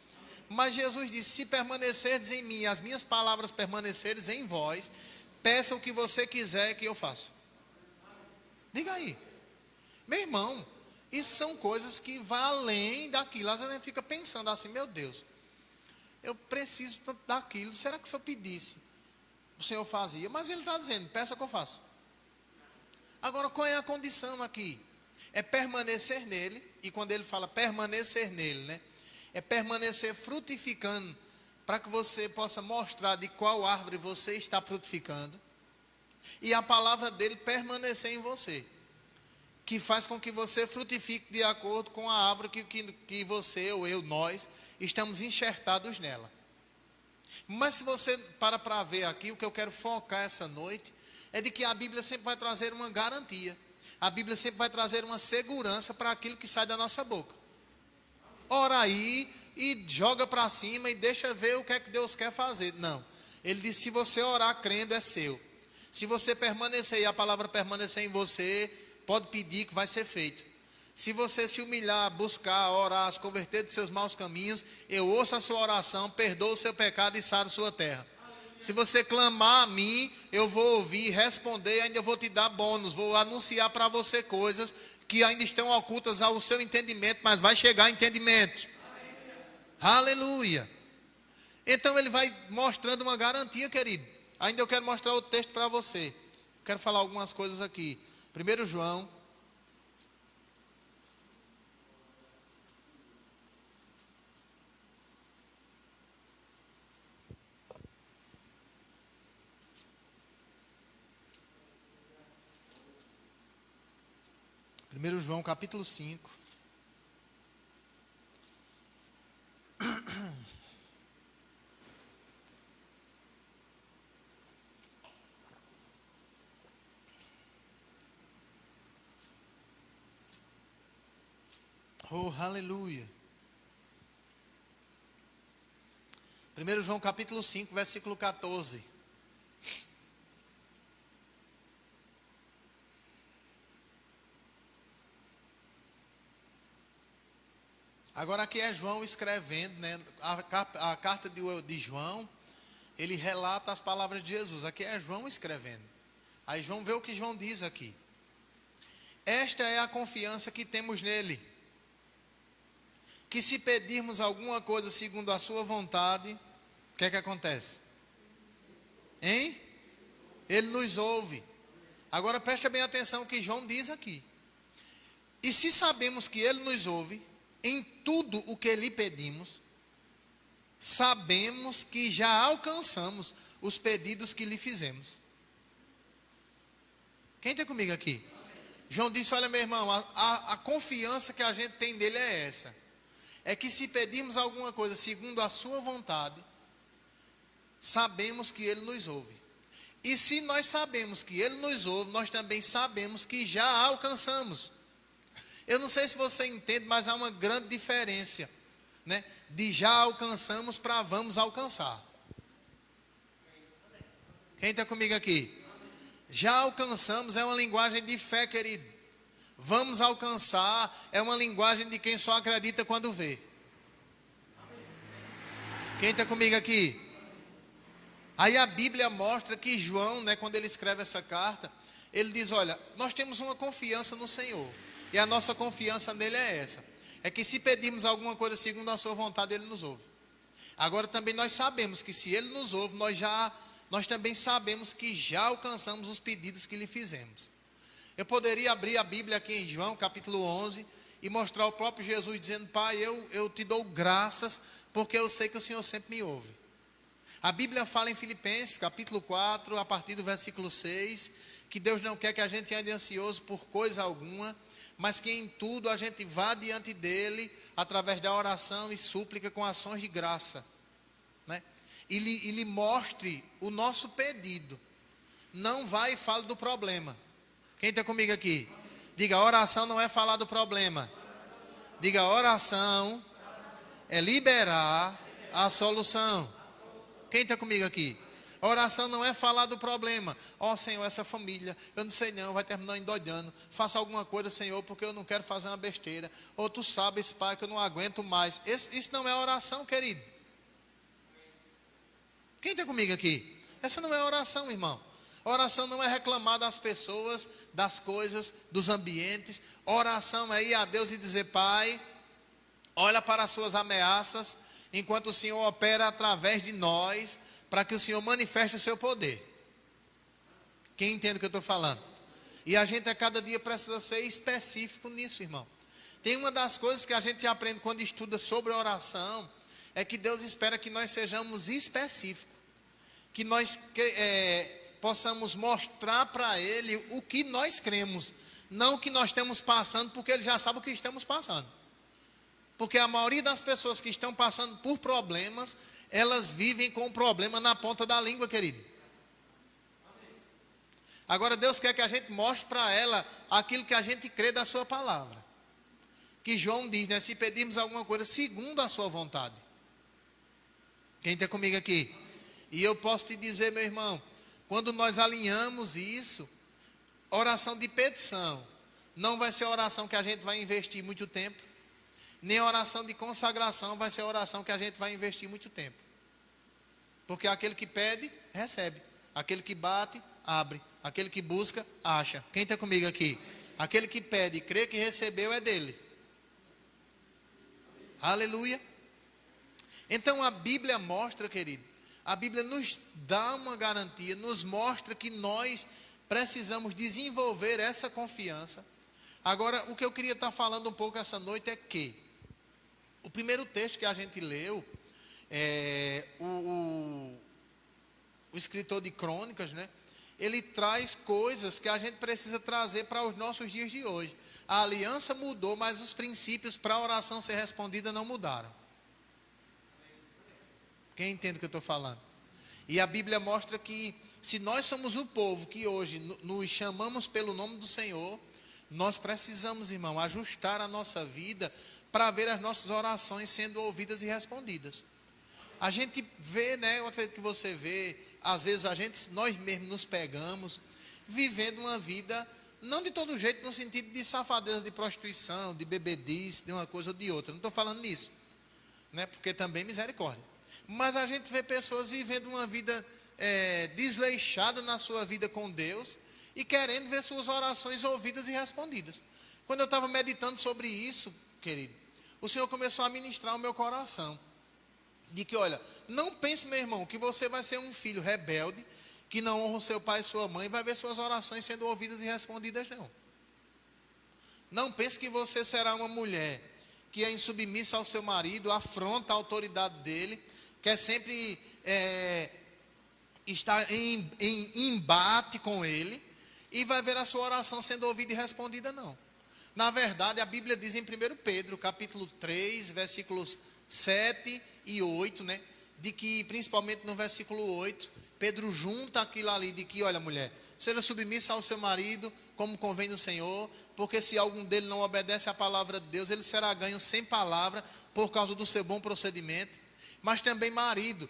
Mas Jesus disse, se permanecerdes em mim, as minhas palavras permanecerem em vós, peça o que você quiser que eu faça. Diga aí. Meu irmão, isso são coisas que vão além daquilo. Às vezes a gente fica pensando assim, meu Deus, eu preciso tanto daquilo, será que se eu pedisse, o Senhor fazia? Mas Ele está dizendo, peça que eu faço. Agora, qual é a condição aqui? É permanecer nele, e quando ele fala permanecer nele, né? É permanecer frutificando, para que você possa mostrar de qual árvore você está frutificando, e a palavra dele permanecer em você, que faz com que você frutifique de acordo com a árvore que você, ou eu, nós, estamos enxertados nela. Mas se você para ver aqui, o que eu quero focar essa noite, é de que a Bíblia sempre vai trazer uma garantia. A Bíblia sempre vai trazer uma segurança para aquilo que sai da nossa boca. Ora aí e joga para cima e deixa ver o que é que Deus quer fazer. Não. Ele disse, se você orar crendo, é seu. Se você permanecer e a palavra permanecer em você, pode pedir que vai ser feito. Se você se humilhar, buscar, orar, se converter de seus maus caminhos, eu ouço a sua oração, perdoo o seu pecado e saro sua terra. Se você clamar a mim, eu vou ouvir, responder, ainda vou te dar bônus, vou anunciar para você coisas que ainda estão ocultas ao seu entendimento, mas vai chegar entendimento. Aleluia. Então ele vai mostrando uma garantia, querido. Ainda eu quero mostrar o texto para você. Quero falar algumas coisas aqui. 1 João. Primeiro João, capítulo 5. Oh, aleluia. 1 João capítulo 5, versículo 14. Agora aqui é João escrevendo, né? A carta de João, ele relata as palavras de Jesus. Aqui é João escrevendo. Aí João vê o que João diz aqui. Esta é a confiança que temos nele, que se pedirmos alguma coisa segundo a sua vontade, o que é que acontece? Hein? Ele nos ouve. Agora preste bem atenção no que João diz aqui. E se sabemos que ele nos ouve, em tudo o que lhe pedimos, sabemos que já alcançamos os pedidos que lhe fizemos. Quem está comigo aqui? João disse, olha meu irmão, a confiança que a gente tem nele é essa. É que se pedirmos alguma coisa segundo a sua vontade, sabemos que ele nos ouve. E se nós sabemos que ele nos ouve, nós também sabemos que já alcançamos. Eu não sei se você entende, mas há uma grande diferença, né? De já alcançamos para vamos alcançar. Quem está comigo aqui? Já alcançamos é uma linguagem de fé, querido. Vamos alcançar é uma linguagem de quem só acredita quando vê. Quem está comigo aqui? Aí a Bíblia mostra que João, né, quando ele escreve essa carta, ele diz, olha, nós temos uma confiança no Senhor. E a nossa confiança nele é essa. É que se pedirmos alguma coisa segundo a sua vontade, ele nos ouve. Agora também nós sabemos que se ele nos ouve, nós também sabemos que já alcançamos os pedidos que lhe fizemos. Eu poderia abrir a Bíblia aqui em João, capítulo 11, e mostrar o próprio Jesus dizendo, Pai, eu te dou graças, porque eu sei que o Senhor sempre me ouve. A Bíblia fala em Filipenses, capítulo 4, a partir do versículo 6, que Deus não quer que a gente ande ansioso por coisa alguma, mas que em tudo a gente vá diante dele, através da oração e súplica com ações de graça, né? E lhe mostre o nosso pedido. Não vai e fale do problema. Quem está comigo aqui? Diga, oração não é falar do problema. Diga, oração é liberar a solução. Quem está comigo aqui? A oração não é falar do problema. Ó Senhor, essa família, eu não sei não, vai terminar endoidando. Faça alguma coisa, Senhor, porque eu não quero fazer uma besteira. Ou tu sabes, Pai, que eu não aguento mais. Isso não é oração, querido. Quem está comigo aqui? Essa não é oração, irmão. Oração não é reclamar das pessoas, das coisas, dos ambientes. Oração é ir a Deus e dizer, Pai, olha para as suas ameaças, enquanto o Senhor opera através de nós, para que o Senhor manifeste o seu poder. Quem entende o que eu estou falando? E a gente a cada dia precisa ser específico nisso, irmão. Tem uma das coisas que a gente aprende quando estuda sobre oração, é que Deus espera que nós sejamos específicos. Que nós possamos mostrar para Ele o que nós cremos. Não o que nós estamos passando, porque Ele já sabe o que estamos passando. Porque a maioria das pessoas que estão passando por problemas, elas vivem com o problema na ponta da língua, querido. Agora Deus quer que a gente mostre para ela aquilo que a gente crê da sua palavra. Que João diz, né? Se pedirmos alguma coisa segundo a sua vontade. Quem está comigo aqui? E eu posso te dizer, meu irmão, quando nós alinhamos isso, oração de petição, não vai ser oração que a gente vai investir muito tempo, nem oração de consagração vai ser oração que a gente vai investir muito tempo. Porque aquele que pede, recebe. Aquele que bate, abre. Aquele que busca, acha. Quem está comigo aqui? Aquele que pede e crê que recebeu é dele. Aleluia. Então a Bíblia mostra, querido, a Bíblia nos dá uma garantia, nos mostra que nós precisamos desenvolver essa confiança. Agora, o que eu queria estar falando um pouco essa noite é que o primeiro texto que a gente leu, o escritor de Crônicas, né? Ele traz coisas que a gente precisa trazer para os nossos dias de hoje. A aliança mudou, mas os princípios para a oração ser respondida não mudaram. Quem entende o que eu estou falando? E a Bíblia mostra que se nós somos o povo que hoje nos chamamos pelo nome do Senhor, nós precisamos, irmão, ajustar a nossa vida para ver as nossas orações sendo ouvidas e respondidas. A gente vê, né? Eu acredito que você vê, às vezes nós mesmos nos pegamos vivendo uma vida, não de todo jeito, no sentido de safadeza, de prostituição, de bebedice, de uma coisa ou de outra. Não estou falando nisso, né? Porque também misericórdia. Mas a gente vê pessoas vivendo uma vida desleixada na sua vida com Deus e querendo ver suas orações ouvidas e respondidas. Quando eu estava meditando sobre isso, querido, o Senhor começou a ministrar o meu coração. De que, olha, não pense, meu irmão, que você vai ser um filho rebelde, que não honra o seu pai e sua mãe, e vai ver suas orações sendo ouvidas e respondidas, não. Não pense que você será uma mulher que é insubmissa ao seu marido, afronta a autoridade dele, quer sempre estar em embate com ele, e vai ver a sua oração sendo ouvida e respondida, não. Na verdade, a Bíblia diz em 1 Pedro, capítulo 3, versículos 7 e 8, né? De que, principalmente no versículo 8, Pedro junta aquilo ali de que, olha, mulher, seja submissa ao seu marido, como convém no Senhor, porque se algum dele não obedece à palavra de Deus, ele será ganho sem palavra, por causa do seu bom procedimento. Mas também, marido,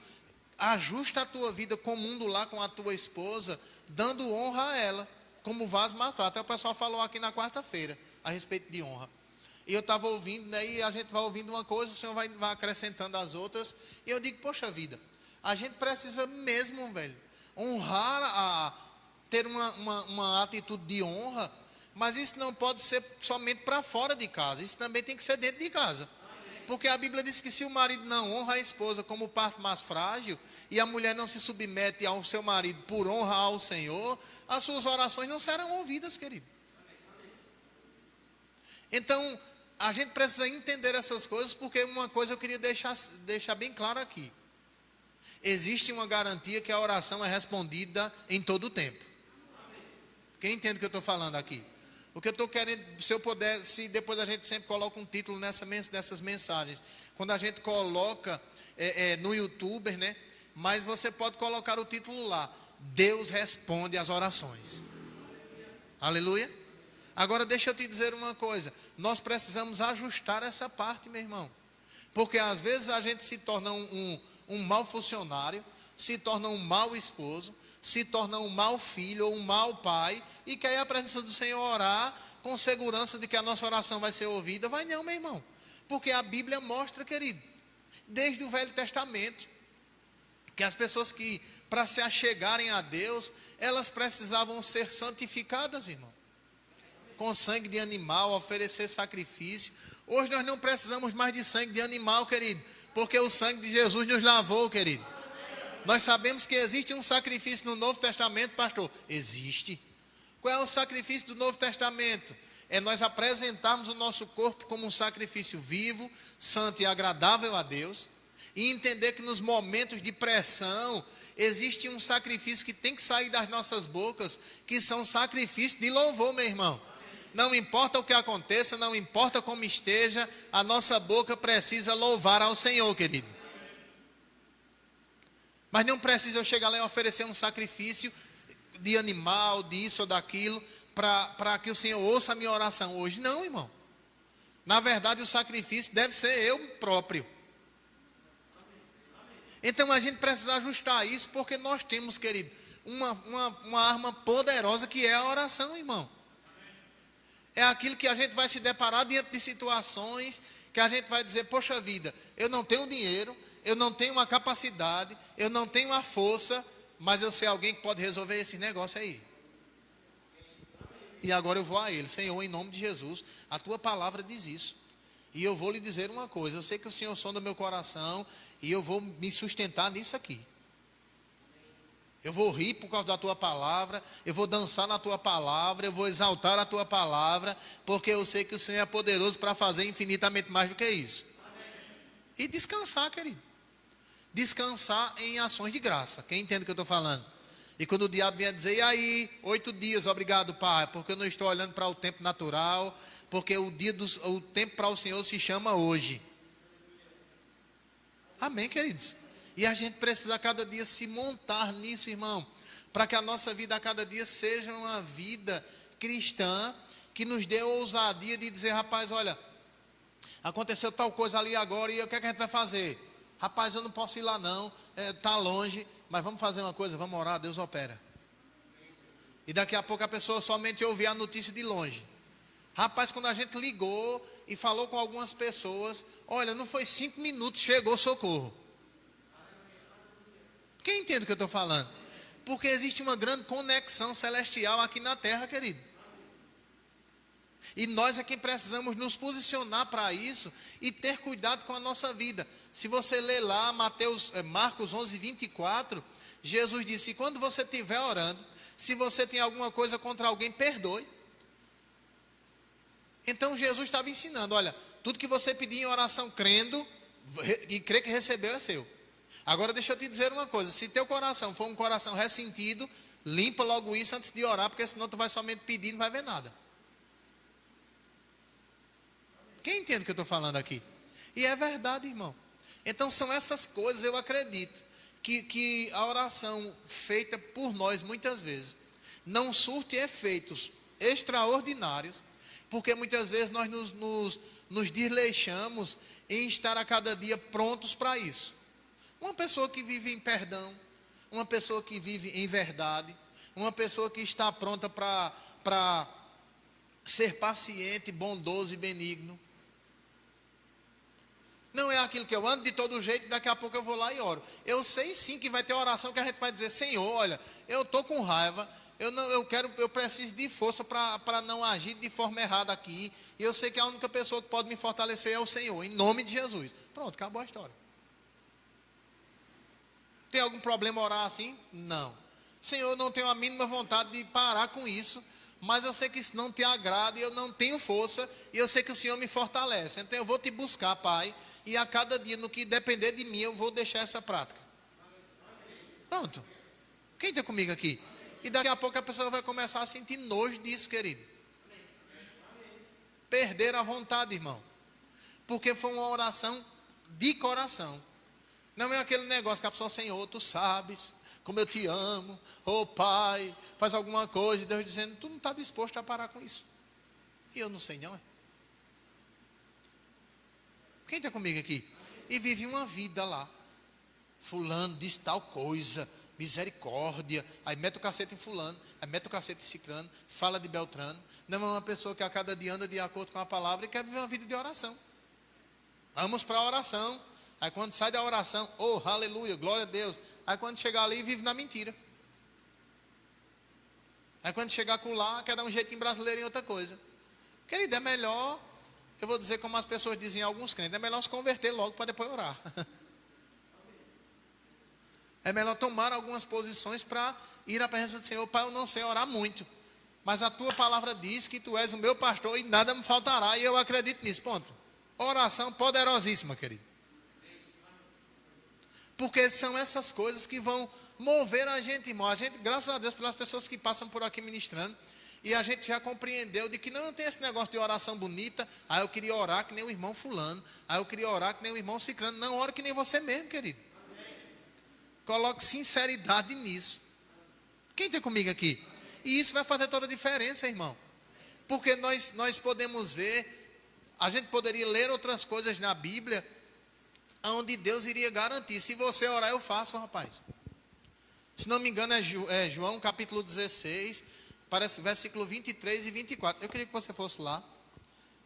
ajusta a tua vida comum do lar com a tua esposa, dando honra a ela, como vaso marcado. Até o pessoal falou aqui na quarta-feira, a respeito de honra. E eu estava ouvindo, né, e a gente vai ouvindo uma coisa, o Senhor vai acrescentando as outras. E eu digo, poxa vida, a gente precisa mesmo, velho, honrar, ter uma atitude de honra, mas isso não pode ser somente para fora de casa, isso também tem que ser dentro de casa. Porque a Bíblia diz que se o marido não honra a esposa como parte mais frágil, e a mulher não se submete ao seu marido por honra ao Senhor, as suas orações não serão ouvidas, querido. Então, a gente precisa entender essas coisas, porque uma coisa eu queria deixar bem claro aqui. Existe uma garantia que a oração é respondida em todo o tempo. Quem entende o que eu estou falando aqui? O que eu estou querendo, se eu puder, se depois a gente sempre coloca um título nessas mensagens. Quando a gente coloca no YouTube, né? Mas você pode colocar o título lá. Deus responde às orações. Aleluia. Agora deixa eu te dizer uma coisa, nós precisamos ajustar essa parte, meu irmão, porque às vezes a gente se torna um mau funcionário, se torna um mau esposo, se torna um mau filho ou um mau pai, e quer ir à presença do Senhor orar com segurança de que a nossa oração vai ser ouvida. Vai não, meu irmão, porque a Bíblia mostra, querido, desde o Velho Testamento, que as pessoas que, para se achegarem a Deus, elas precisavam ser santificadas, irmão, com sangue de animal, oferecer sacrifício. Hoje nós não precisamos mais de sangue de animal, querido, porque o sangue de Jesus nos lavou, querido. Nós sabemos que existe um sacrifício no Novo Testamento, pastor. Existe. Qual é o sacrifício do Novo Testamento? É nós apresentarmos o nosso corpo como um sacrifício vivo, santo e agradável a Deus, e entender que nos momentos de pressão existe um sacrifício que tem que sair das nossas bocas, que são sacrifícios de louvor, meu irmão. Não importa o que aconteça, não importa como esteja, a nossa boca precisa louvar ao Senhor, querido. Mas não precisa eu chegar lá e oferecer um sacrifício de animal, disso ou daquilo, para que o Senhor ouça a minha oração hoje. Não, irmão. Na verdade, o sacrifício deve ser eu próprio. Então a gente precisa ajustar isso, porque nós temos, querido, uma arma poderosa que é a oração, irmão. É aquilo que a gente vai se deparar diante de situações que a gente vai dizer, poxa vida, eu não tenho dinheiro, eu não tenho uma capacidade, eu não tenho a força, mas eu sei alguém que pode resolver esse negócio aí. E agora eu vou a ele. Senhor, em nome de Jesus, a tua palavra diz isso. E eu vou lhe dizer uma coisa. Eu sei que o Senhor sonda meu coração e eu vou me sustentar nisso aqui. Eu vou rir por causa da tua palavra, eu vou dançar na tua palavra, eu vou exaltar a tua palavra, porque eu sei que o Senhor é poderoso para fazer infinitamente mais do que isso. E descansar, querido. Descansar em ações de graça. Quem entende o que eu estou falando? E quando o diabo vier dizer, e aí, 8 dias, obrigado, Pai, porque eu não estou olhando para o tempo natural, porque o tempo para o Senhor se chama hoje. Amém, queridos? E a gente precisa a cada dia se montar nisso, irmão, para que a nossa vida a cada dia seja uma vida cristã, que nos dê ousadia de dizer, rapaz, olha, aconteceu tal coisa ali agora, e o que é que a gente vai fazer? Rapaz, eu não posso ir lá não, está longe, mas vamos fazer uma coisa, vamos orar, Deus opera. E daqui a pouco a pessoa somente ouvir a notícia de longe. Rapaz, quando a gente ligou e falou com algumas pessoas, olha, não foi 5 minutos, chegou socorro. Quem entende o que eu estou falando? Porque existe uma grande conexão celestial aqui na terra, querido. E nós é quem precisamos nos posicionar para isso e ter cuidado com a nossa vida. Se você ler lá Marcos 11, 24, Jesus disse, quando você estiver orando, se você tem alguma coisa contra alguém, perdoe. Então Jesus estava ensinando, olha, tudo que você pedir em oração crendo, e crer que recebeu é seu. Agora deixa eu te dizer uma coisa, se teu coração for um coração ressentido, limpa logo isso antes de orar, porque senão tu vai somente pedir e não vai ver nada. Quem entende o que eu estou falando aqui? E é verdade, irmão. Então são essas coisas, eu acredito, que a oração feita por nós muitas vezes não surte efeitos extraordinários, porque muitas vezes nós nos desleixamos em estar a cada dia prontos para isso. Uma pessoa que vive em perdão, uma pessoa que vive em verdade, uma pessoa que está pronta para ser paciente, bondoso e benigno. Não é aquilo que eu ando de todo jeito, daqui a pouco eu vou lá e oro. Eu sei sim que vai ter oração que a gente vai dizer, Senhor, olha, eu estou com raiva, eu preciso de força para não agir de forma errada aqui. E eu sei que a única pessoa que pode me fortalecer é o Senhor, em nome de Jesus. Pronto, acabou a história. Tem algum problema orar assim? Não. Senhor, eu não tenho a mínima vontade de parar com isso, mas eu sei que isso não te agrada e eu não tenho força, e eu sei que o Senhor me fortalece. Então eu vou te buscar, Pai, e a cada dia, no que depender de mim, eu vou deixar essa prática. Pronto. Quem está comigo aqui? E daqui a pouco a pessoa vai começar a sentir nojo disso, querido. Perder a vontade, irmão. Porque foi uma oração de coração. Não é aquele negócio que a pessoa, Senhor, tu sabes como eu te amo, oh Pai, faz alguma coisa, e Deus dizendo, tu não está disposto a parar com isso. E eu não sei não, é? Quem está comigo aqui? E vive uma vida lá. Fulano diz tal coisa, misericórdia, aí mete o cacete em fulano, aí mete o cacete em ciclano, fala de Beltrano. Não é uma pessoa que a cada dia anda de acordo com a palavra e quer viver uma vida de oração. Vamos para a oração. Aí quando sai da oração, oh, aleluia, glória a Deus. Aí quando chegar ali, vive na mentira. Aí quando chegar com lá, quer dar um jeitinho brasileiro em outra coisa. Querido, é melhor, eu vou dizer como as pessoas dizem, alguns crentes, é melhor se converter logo para depois orar. É melhor tomar algumas posições para ir à presença do Senhor. Pai, eu não sei orar muito, mas a tua palavra diz que tu és o meu pastor e nada me faltará, e eu acredito nisso, ponto. Oração poderosíssima, querido. Porque são essas coisas que vão mover a gente, irmão. A gente, graças a Deus, pelas pessoas que passam por aqui ministrando, e a gente já compreendeu de que não tem esse negócio de oração bonita. Eu queria orar que nem o irmão fulano. Eu queria orar que nem o irmão ciclano. Não, ore que nem você mesmo, querido. Coloque sinceridade nisso. Quem está comigo aqui? E isso vai fazer toda a diferença, irmão. Porque nós podemos ver, a gente poderia ler outras coisas na Bíblia, onde Deus iria garantir, se você orar eu faço, rapaz. Se não me engano é João capítulo 16, parece versículo 23 e 24. Eu queria que você fosse lá.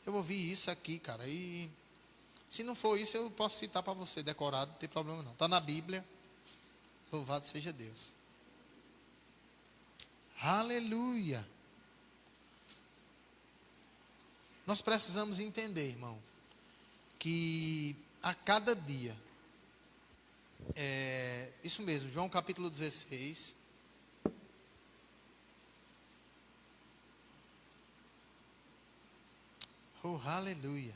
Eu ouvi isso aqui, cara, e se não for isso eu posso citar para você, decorado, não tem problema não. Está na Bíblia, louvado seja Deus. Aleluia. Nós precisamos entender, irmão, que a cada dia, isso mesmo, João capítulo 16, oh, aleluia.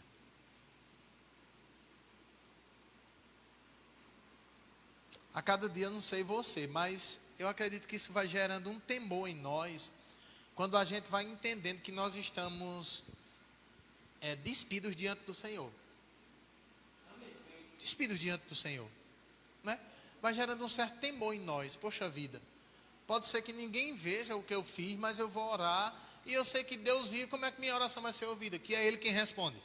A cada dia, eu não sei você, mas eu acredito que isso vai gerando um temor em nós, quando a gente vai entendendo que nós estamos despidos diante do Senhor. Despidos diante do Senhor, né? Vai gerando um certo temor em nós. Poxa vida, pode ser que ninguém veja o que eu fiz, mas eu vou orar, e eu sei que Deus vive. Como é que minha oração vai ser ouvida? Que é Ele quem responde.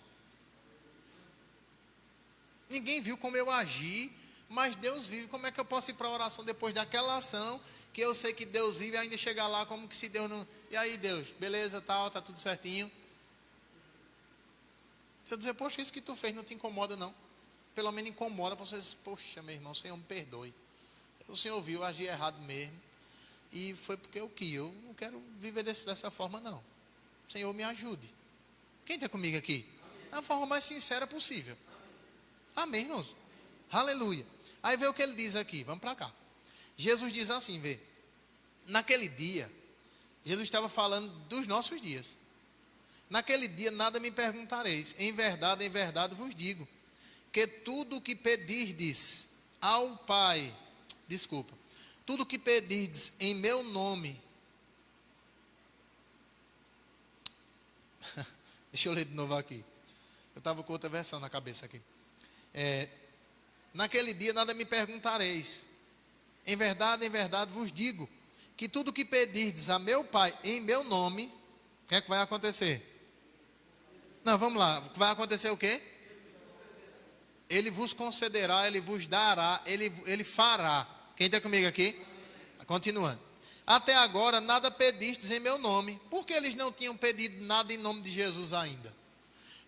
Ninguém viu como eu agi, mas Deus vive. Como é que eu posso ir para a oração depois daquela ação, que eu sei que Deus vive, e ainda chegar lá como que se Deus não... E aí, Deus, beleza, tal, tá tudo certinho. Se eu dizer, poxa, isso que tu fez não te incomoda não. Pelo menos incomoda para você dizer, poxa, meu irmão, o Senhor me perdoe. O Senhor viu, eu agi errado mesmo. E foi porque eu quis. Eu não quero viver dessa forma não. O Senhor me ajude. Quem está comigo aqui? Da forma mais sincera possível. Amém, irmãos? Aleluia. Aí vê o que ele diz aqui, vamos para cá. Jesus diz assim, vê. Naquele dia, Jesus estava falando dos nossos dias. Naquele dia nada me perguntareis. Em verdade vos digo, que tudo o que pedirdes ao Pai, tudo o que pedirdes em meu nome, deixa eu ler de novo aqui, eu estava com outra versão na cabeça aqui. Naquele dia nada me perguntareis. Em verdade vos digo, que tudo o que pedirdes a meu Pai em meu nome, o que é que vai acontecer? Não, vamos lá, vai acontecer o quê? Ele vos concederá, Ele vos dará, Ele fará. Quem está comigo aqui? Continuando. Até agora nada pedistes em meu nome. Por que eles não tinham pedido nada em nome de Jesus ainda?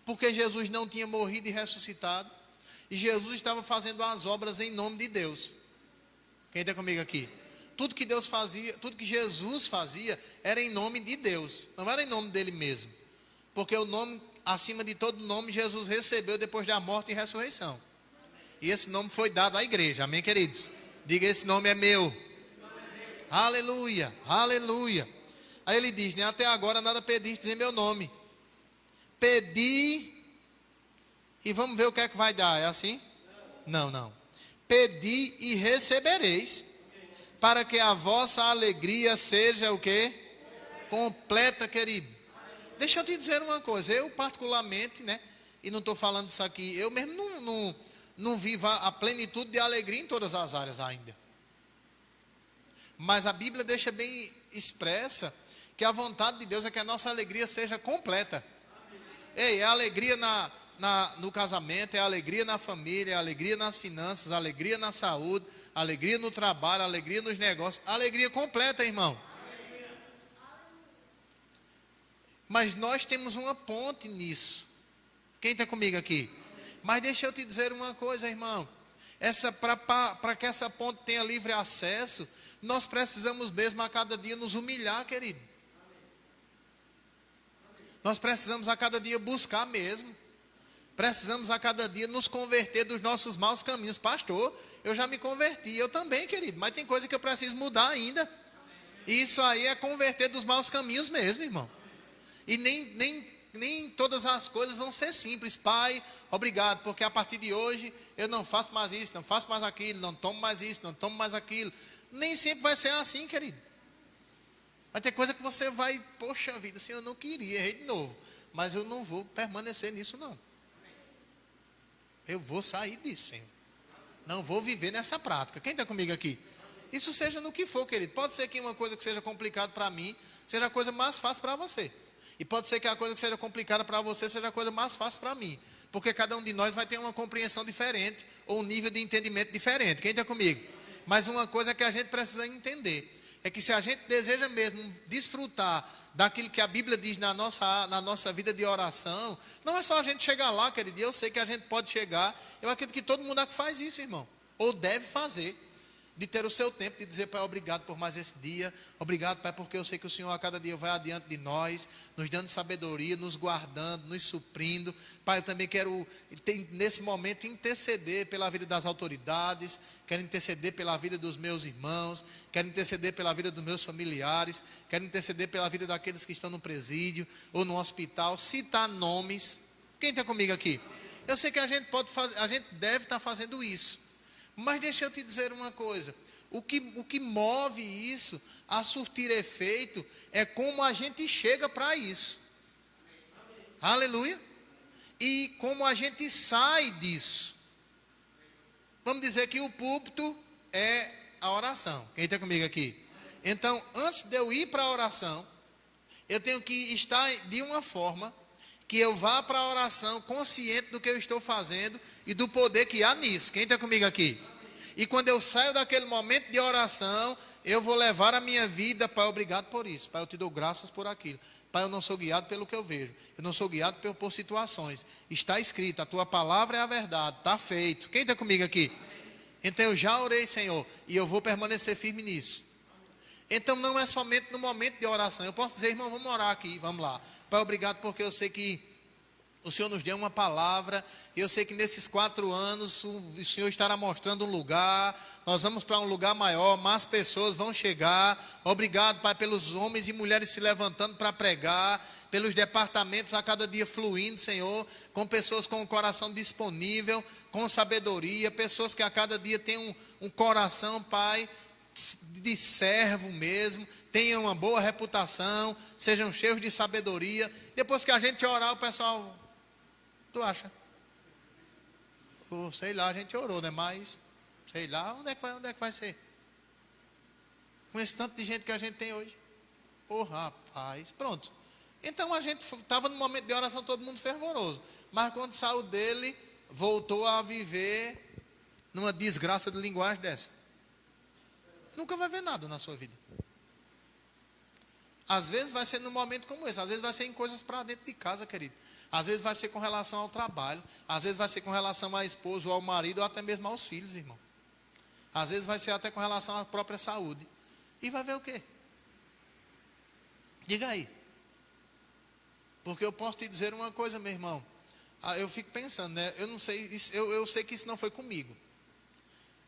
Porque Jesus não tinha morrido e ressuscitado. E Jesus estava fazendo as obras em nome de Deus. Quem está comigo aqui? Tudo que Deus fazia, tudo que Jesus fazia, era em nome de Deus. Não era em nome dele mesmo. Porque o nome, acima de todo nome, Jesus recebeu depois da morte e ressurreição. E esse nome foi dado à igreja. Amém, queridos? Diga, esse nome é meu. Aleluia, aleluia. Aí ele diz, né? Até agora nada pedistes em meu nome. Pedi, e vamos ver o que é que vai dar. É assim? Não. Pedi e recebereis, para que a vossa alegria seja o quê? Completa, querido. Deixa eu te dizer uma coisa. Eu particularmente, né? E não estou falando isso aqui. Eu mesmo não vivo a plenitude de alegria em todas as áreas ainda. Mas a Bíblia deixa bem expressa que a vontade de Deus é que a nossa alegria seja completa. Ei, é alegria no casamento, é alegria na família, é alegria nas finanças, alegria na saúde, alegria no trabalho, alegria nos negócios, alegria completa, irmão. Mas nós temos uma ponte nisso. Quem está comigo aqui? Mas deixa eu te dizer uma coisa, irmão. Para que essa ponte tenha livre acesso, nós precisamos mesmo a cada dia nos humilhar, querido. Nós precisamos a cada dia buscar mesmo. Precisamos a cada dia nos converter dos nossos maus caminhos. Pastor, eu já me converti, eu também, querido. Mas tem coisa que eu preciso mudar ainda. E isso aí é converter dos maus caminhos mesmo, irmão. E nem todas as coisas vão ser simples. Pai, obrigado, porque a partir de hoje eu não faço mais isso, não faço mais aquilo, não tomo mais isso, não tomo mais aquilo. Nem sempre vai ser assim, querido. Vai ter coisa que você vai, poxa vida, assim, eu não queria, errei de novo. Mas eu não vou permanecer nisso, não. Eu vou sair disso, Senhor. Não vou viver nessa prática. Quem está comigo aqui? Isso seja no que for, querido. Pode ser que uma coisa que seja complicada para mim, seja a coisa mais fácil para você. E pode ser que a coisa que seja complicada para você, seja a coisa mais fácil para mim. Porque cada um de nós vai ter uma compreensão diferente, ou um nível de entendimento diferente. Quem está comigo? Mas uma coisa que a gente precisa entender, é que se a gente deseja mesmo desfrutar daquilo que a Bíblia diz na nossa vida de oração, não é só a gente chegar lá, querido. Eu sei que a gente pode chegar. Eu acredito que todo mundo aqui faz isso, irmão. Ou deve fazer. de ter o seu tempo, de dizer, Pai, obrigado por mais esse dia, obrigado, Pai, porque eu sei que o Senhor a cada dia vai adiante de nós, nos dando sabedoria, nos guardando, nos suprindo. Pai, eu também quero, nesse momento, interceder pela vida das autoridades, quero interceder pela vida dos meus irmãos, quero interceder pela vida dos meus familiares, quero interceder pela vida daqueles que estão no presídio ou no hospital, citar nomes. Quem está comigo aqui? Eu sei que a gente pode fazer, a gente deve estar fazendo isso. Mas deixa eu te dizer uma coisa, o que move isso a surtir efeito é como a gente chega para isso. Aleluia. E como a gente sai disso. Vamos dizer que o púlpito é a oração. Quem está comigo aqui? Então, antes de eu ir para a oração, eu tenho que estar de uma forma que eu vá para a oração consciente do que eu estou fazendo e do poder que há nisso. Quem está comigo aqui? E quando eu saio daquele momento de oração, eu vou levar a minha vida, Pai, obrigado por isso. Pai, eu te dou graças por aquilo. Pai, eu não sou guiado pelo que eu vejo. Eu não sou guiado por situações. Está escrito, a tua palavra é a verdade. Está feito. Quem está comigo aqui? Então eu já orei, Senhor, e eu vou permanecer firme nisso. Então não é somente no momento de oração. Eu posso dizer, irmão, vamos orar aqui, vamos lá. Pai, obrigado porque eu sei que o Senhor nos deu uma palavra. Eu sei que nesses 4 anos o Senhor estará mostrando um lugar. Nós vamos para um lugar maior, mais pessoas vão chegar. Obrigado, Pai, pelos homens e mulheres se levantando para pregar, pelos departamentos a cada dia fluindo, Senhor, com pessoas com o coração disponível, com sabedoria, pessoas que a cada dia têm um coração, Pai, de servo mesmo, tenham uma boa reputação, sejam cheios de sabedoria. Depois que a gente orar, o pessoal, tu acha? Sei lá, a gente orou, né? Mas, sei lá, onde é que vai ser? Com esse tanto de gente que a gente tem hoje. Rapaz, pronto. Então a gente estava no momento de oração, todo mundo fervoroso. Mas quando saiu dele, voltou a viver numa desgraça de linguagem dessa. Nunca vai ver nada na sua vida. Às vezes vai ser num momento como esse. Às vezes vai ser em coisas para dentro de casa, querido. Às vezes vai ser com relação ao trabalho. Às vezes vai ser com relação à esposa ou ao marido, ou até mesmo aos filhos, irmão. Às vezes vai ser até com relação à própria saúde. E vai ver o quê? Diga aí. Porque eu posso te dizer uma coisa, meu irmão. Eu fico pensando, né? Eu não sei, eu sei que isso não foi comigo.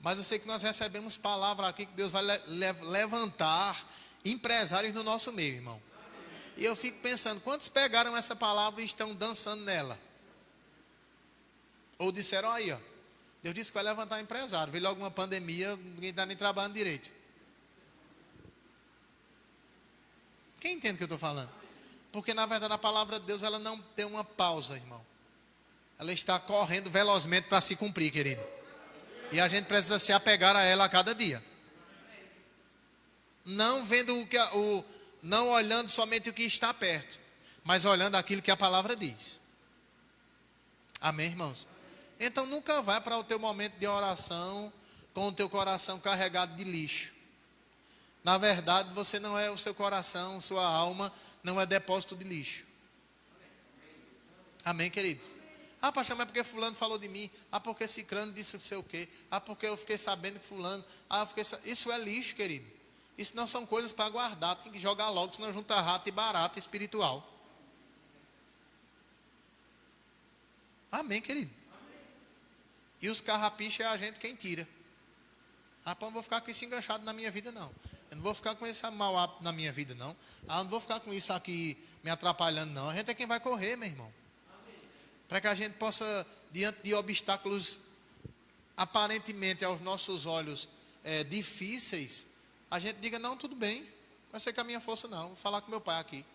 Mas eu sei que nós recebemos palavra aqui que Deus vai levantar empresários no nosso meio, irmão. E eu fico pensando, quantos pegaram essa palavra e estão dançando nela? Ou disseram, aí, ó, Deus disse que vai levantar empresário. Veio logo uma pandemia, ninguém está nem trabalhando direito. Quem entende o que eu estou falando? Porque na verdade a palavra de Deus, ela não tem uma pausa, irmão. Ela está correndo velozmente para se cumprir, querido. E a gente precisa se apegar a ela a cada dia. Não vendo não olhando somente o que está perto, mas olhando aquilo que a palavra diz. Amém, irmãos? Então nunca vá para o teu momento de oração com o teu coração carregado de lixo. Na verdade, você não é o seu coração, sua alma não é depósito de lixo. Amém, queridos? Pastor, mas porque fulano falou de mim? Porque cicrano disse não sei o quê? Porque eu fiquei sabendo que fulano... Isso é lixo, querido. Isso não são coisas para guardar. Tem que jogar logo, senão junta rato e barata espiritual. Amém, querido? Amém. E os carrapichos é a gente quem tira. Eu não vou ficar com isso enganchado na minha vida, não. Eu não vou ficar com esse mau hábito na minha vida, não. Eu não vou ficar com isso aqui me atrapalhando, não. A gente é quem vai correr, meu irmão. Para que a gente possa, diante de obstáculos aparentemente aos nossos olhos difíceis, a gente diga, não, tudo bem, vai ser com a minha força não, vou falar com meu pai aqui.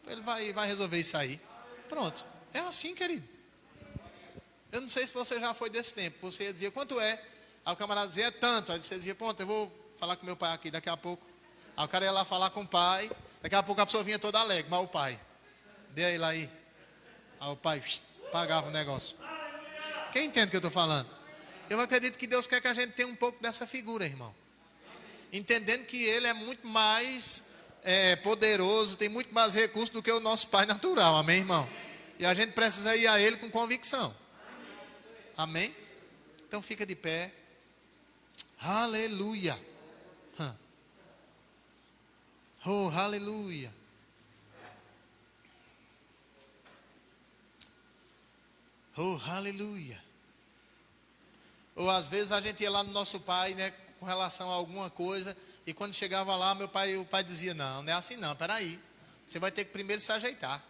Ele vai resolver isso aí. Pronto, é assim, querido. Eu não sei se você já foi desse tempo, você ia dizer, quanto é? Aí o camarada dizia, é tanto. Aí você dizia, pronto, eu vou falar com meu pai aqui daqui a pouco. Aí o cara ia lá falar com o pai, daqui a pouco a pessoa vinha toda alegre, mas o pai, dê aí lá aí. Aí o pai pagava o negócio. Quem entende o que eu estou falando? Eu acredito que Deus quer que a gente tenha um pouco dessa figura, irmão. Entendendo que Ele é muito mais poderoso, tem muito mais recursos do que o nosso pai natural, amém, irmão? E a gente precisa ir a Ele com convicção. Amém? Então fica de pé. Aleluia. Oh, aleluia. Oh, aleluia. Ou às vezes a gente ia lá no nosso pai, né, com relação a alguma coisa, e quando chegava lá, o pai dizia: não, não é assim não, peraí. Você vai ter que primeiro se ajeitar.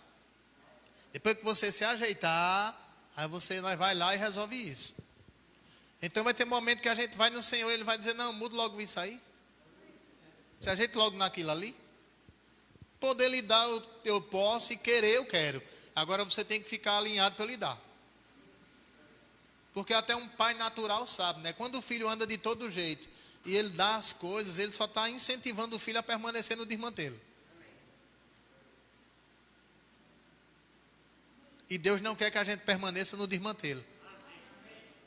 Depois que você se ajeitar, aí nós vai lá e resolve isso. Então vai ter momento que a gente vai no Senhor, Ele vai dizer: não, muda logo isso aí. Se ajeite logo naquilo ali. Poder lhe dar eu posso, e querer eu quero. Agora você tem que ficar alinhado para lhe dar. Porque até um pai natural sabe, né? Quando o filho anda de todo jeito e ele dá as coisas, ele só está incentivando o filho a permanecer no desmantelo. E Deus não quer que a gente permaneça no desmantelo.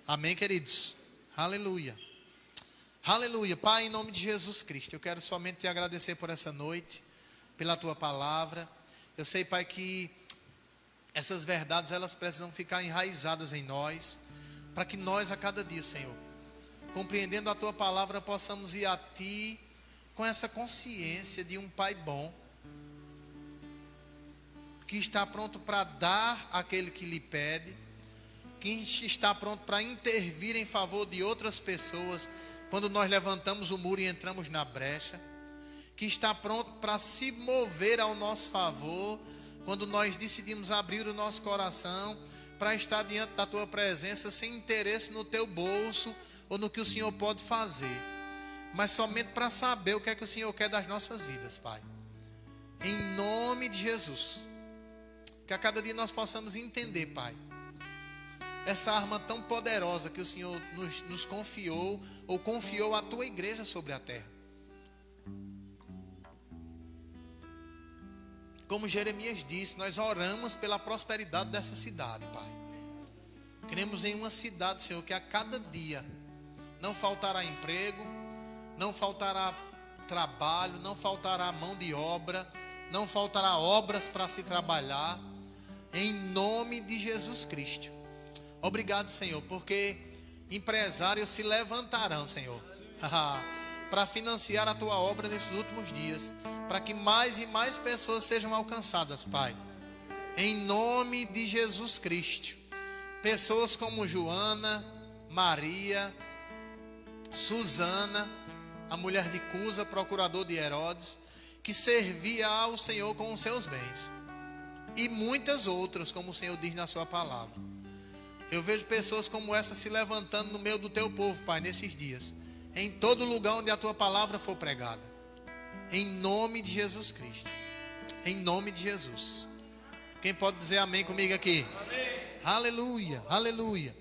Amém, queridos? Aleluia. Aleluia. Pai, em nome de Jesus Cristo, eu quero somente te agradecer por essa noite, pela tua palavra. Eu sei, Pai, que essas verdades, elas precisam ficar enraizadas em nós, para que nós a cada dia, Senhor, compreendendo a tua palavra, possamos ir a ti com essa consciência de um Pai bom, que está pronto para dar àquele que lhe pede, que está pronto para intervir em favor de outras pessoas, quando nós levantamos o muro e entramos na brecha, que está pronto para se mover ao nosso favor, quando nós decidimos abrir o nosso coração, para estar diante da tua presença, sem interesse no teu bolso, ou no que o Senhor pode fazer, mas somente para saber o que é que o Senhor quer das nossas vidas, Pai. Em nome de Jesus, que a cada dia nós possamos entender, Pai, essa arma tão poderosa que o Senhor nos confiou, ou confiou à tua igreja sobre a terra. Como Jeremias disse, nós oramos pela prosperidade dessa cidade, Pai. Queremos em uma cidade, Senhor, que a cada dia não faltará emprego, não faltará trabalho, não faltará mão de obra, não faltará obras para se trabalhar, em nome de Jesus Cristo. Obrigado, Senhor, porque empresários se levantarão, Senhor, para financiar a tua obra nesses últimos dias, para que mais e mais pessoas sejam alcançadas, Pai, em nome de Jesus Cristo. Pessoas como Joana, Maria, Susana, a mulher de Cusa, procurador de Herodes, que servia ao Senhor com os seus bens, e muitas outras, como o Senhor diz na sua palavra. Eu vejo pessoas como essa se levantando no meio do teu povo, Pai, nesses dias, em todo lugar onde a tua palavra for pregada, em nome de Jesus Cristo, em nome de Jesus. Quem pode dizer amém comigo aqui? Amém. Aleluia, aleluia.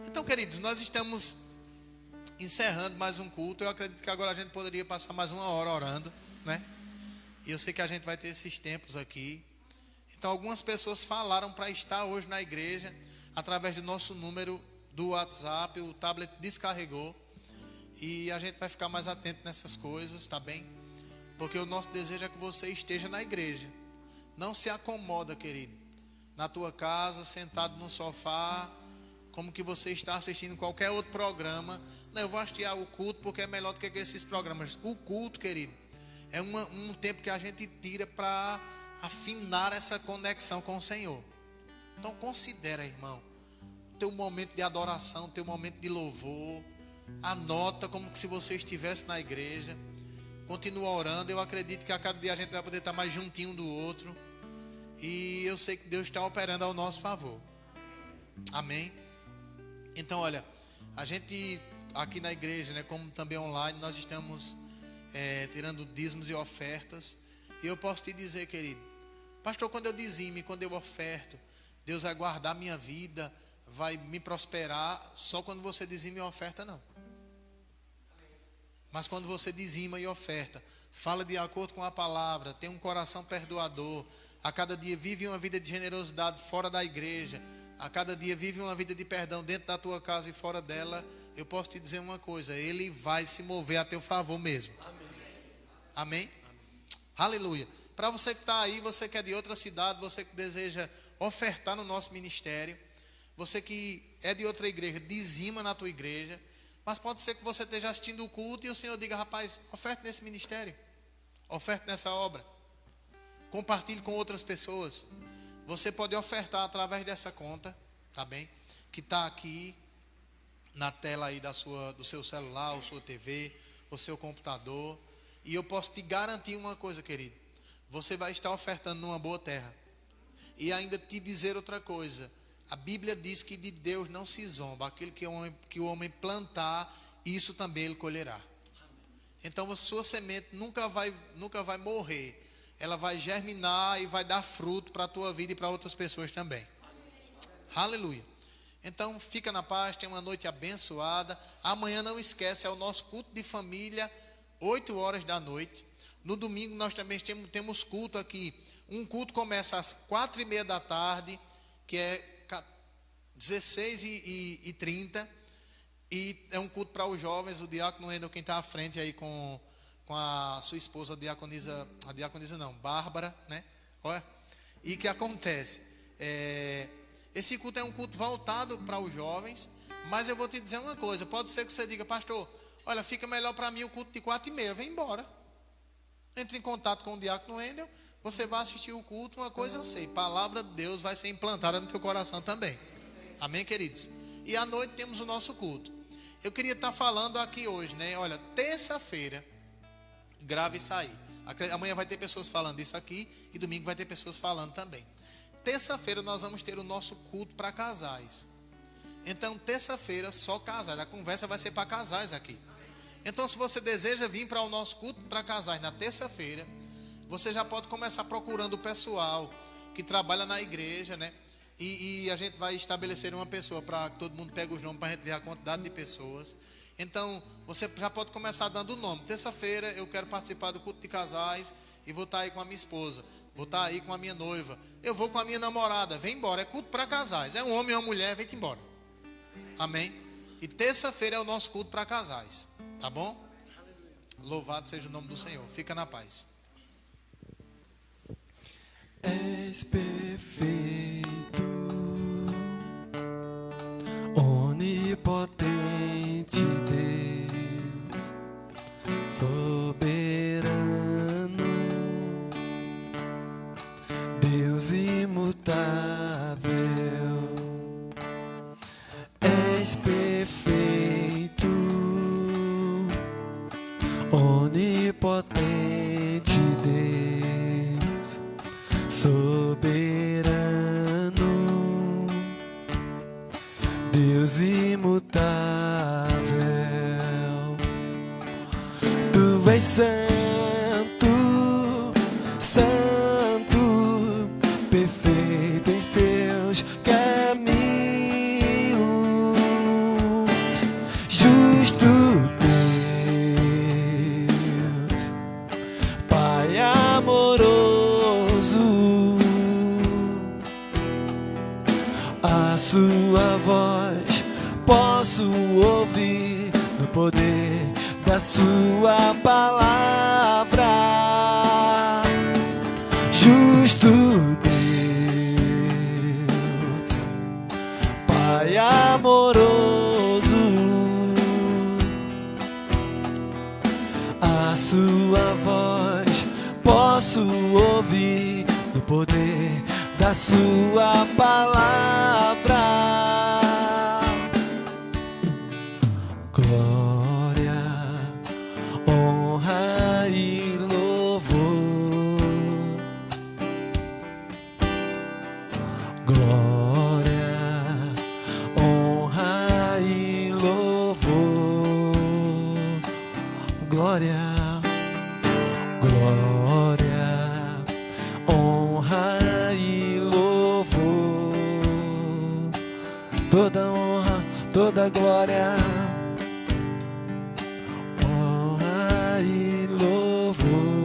Então, queridos, nós estamos encerrando mais um culto. Eu acredito que agora a gente poderia passar mais uma hora orando, né? E eu sei que a gente vai ter esses tempos aqui. Então, algumas pessoas falaram para estar hoje na igreja, através do nosso número do WhatsApp. O tablet descarregou, e a gente vai ficar mais atento nessas coisas, tá bem? Porque o nosso desejo é que você esteja na igreja. Não se acomoda, querido, na tua casa, sentado no sofá, como que você está assistindo qualquer outro programa. Não, eu vou assistir o culto porque é melhor do que esses programas. O culto, querido, é um tempo que a gente tira para afinar essa conexão com o Senhor. Então considera, irmão, teu momento de adoração, teu momento de louvor. Anota como que se você estivesse na igreja. Continua orando. Eu acredito que a cada dia a gente vai poder estar mais juntinho um do outro, e eu sei que Deus está operando ao nosso favor. Amém? Então, olha, a gente aqui na igreja, né, como também online, nós estamos tirando dízimos e ofertas. E eu posso te dizer, querido, pastor, quando eu dizime, quando eu oferto, Deus vai guardar minha vida, vai me prosperar. Só quando você dizima e oferta, não. Mas quando você dizima e oferta, fala de acordo com a palavra, tem um coração perdoador, a cada dia vive uma vida de generosidade fora da igreja, a cada dia vive uma vida de perdão dentro da tua casa e fora dela, eu posso te dizer uma coisa: Ele vai se mover a teu favor mesmo. Amém? Amém? Aleluia. Para você que está aí, você que é de outra cidade, você que deseja ofertar no nosso ministério, você que é de outra igreja, dizima na tua igreja. Mas pode ser que você esteja assistindo o culto e o Senhor diga: rapaz, oferte nesse ministério, oferte nessa obra, compartilhe com outras pessoas. Você pode ofertar através dessa conta, tá bem? Que está aqui na tela aí do seu celular, ou sua TV, ou seu computador. E eu posso te garantir uma coisa, querido: você vai estar ofertando numa boa terra. E ainda te dizer outra coisa: a Bíblia diz que de Deus não se zomba. Aquilo que o homem plantar, isso também ele colherá. Então a sua semente nunca vai morrer. Ela vai germinar e vai dar fruto para a tua vida e para outras pessoas também. Aleluia. Então fica na paz, tenha uma noite abençoada. Amanhã não esquece, é o nosso culto de família, 8 horas da noite. No domingo nós também temos culto aqui. Um culto começa às 4:30 da tarde, que é 16h30. E é um culto para os jovens. O diácono Wendel, quem está à frente aí com a sua esposa, Bárbara, né? Olha. E o que acontece? Esse culto é um culto voltado para os jovens. Mas eu vou te dizer uma coisa: pode ser que você diga: pastor, olha, fica melhor para mim o culto de 4:30, vem embora. Entre em contato com o diácono Wendel, você vai assistir o culto. Uma coisa eu sei: palavra de Deus vai ser implantada no teu coração também. Amém, queridos? E à noite temos o nosso culto. Eu queria estar falando aqui hoje, né? Olha, terça-feira, grave isso aí. Amanhã vai ter pessoas falando isso aqui, e domingo vai ter pessoas falando também. Terça-feira nós vamos ter o nosso culto para casais. Então, terça-feira, só casais. A conversa vai ser para casais aqui. Então, se você deseja vir para o nosso culto para casais na terça-feira, você já pode começar procurando o pessoal que trabalha na igreja, né? E a gente vai estabelecer uma pessoa para que todo mundo pegue os nomes, para a gente ver a quantidade de pessoas. Então, você já pode começar dando o nome. Terça-feira eu quero participar do culto de casais e vou estar aí com a minha esposa. Vou estar aí com a minha noiva. Eu vou com a minha namorada. Vem embora, é culto para casais. É um homem ou uma mulher, vem-te embora. Amém? E terça-feira é o nosso culto para casais. Tá bom? Louvado seja o nome do Senhor. Fica na paz. És perfeito, onipotente Deus, soberano, Deus imutável. És perfeito, onipotente Deus, soberano, Deus imutável. Tu és santo, santo, perfeito em seus caminhos, justo Deus, Pai amoroso. A sua voz posso ouvir no poder da sua palavra. Justo Deus, Pai amoroso. A sua voz posso ouvir no poder da sua palavra. Glória, honra e louvor. Glória, honra e louvor. Glória, glória, honra e louvor. Toda honra, toda glória, honra e louvor.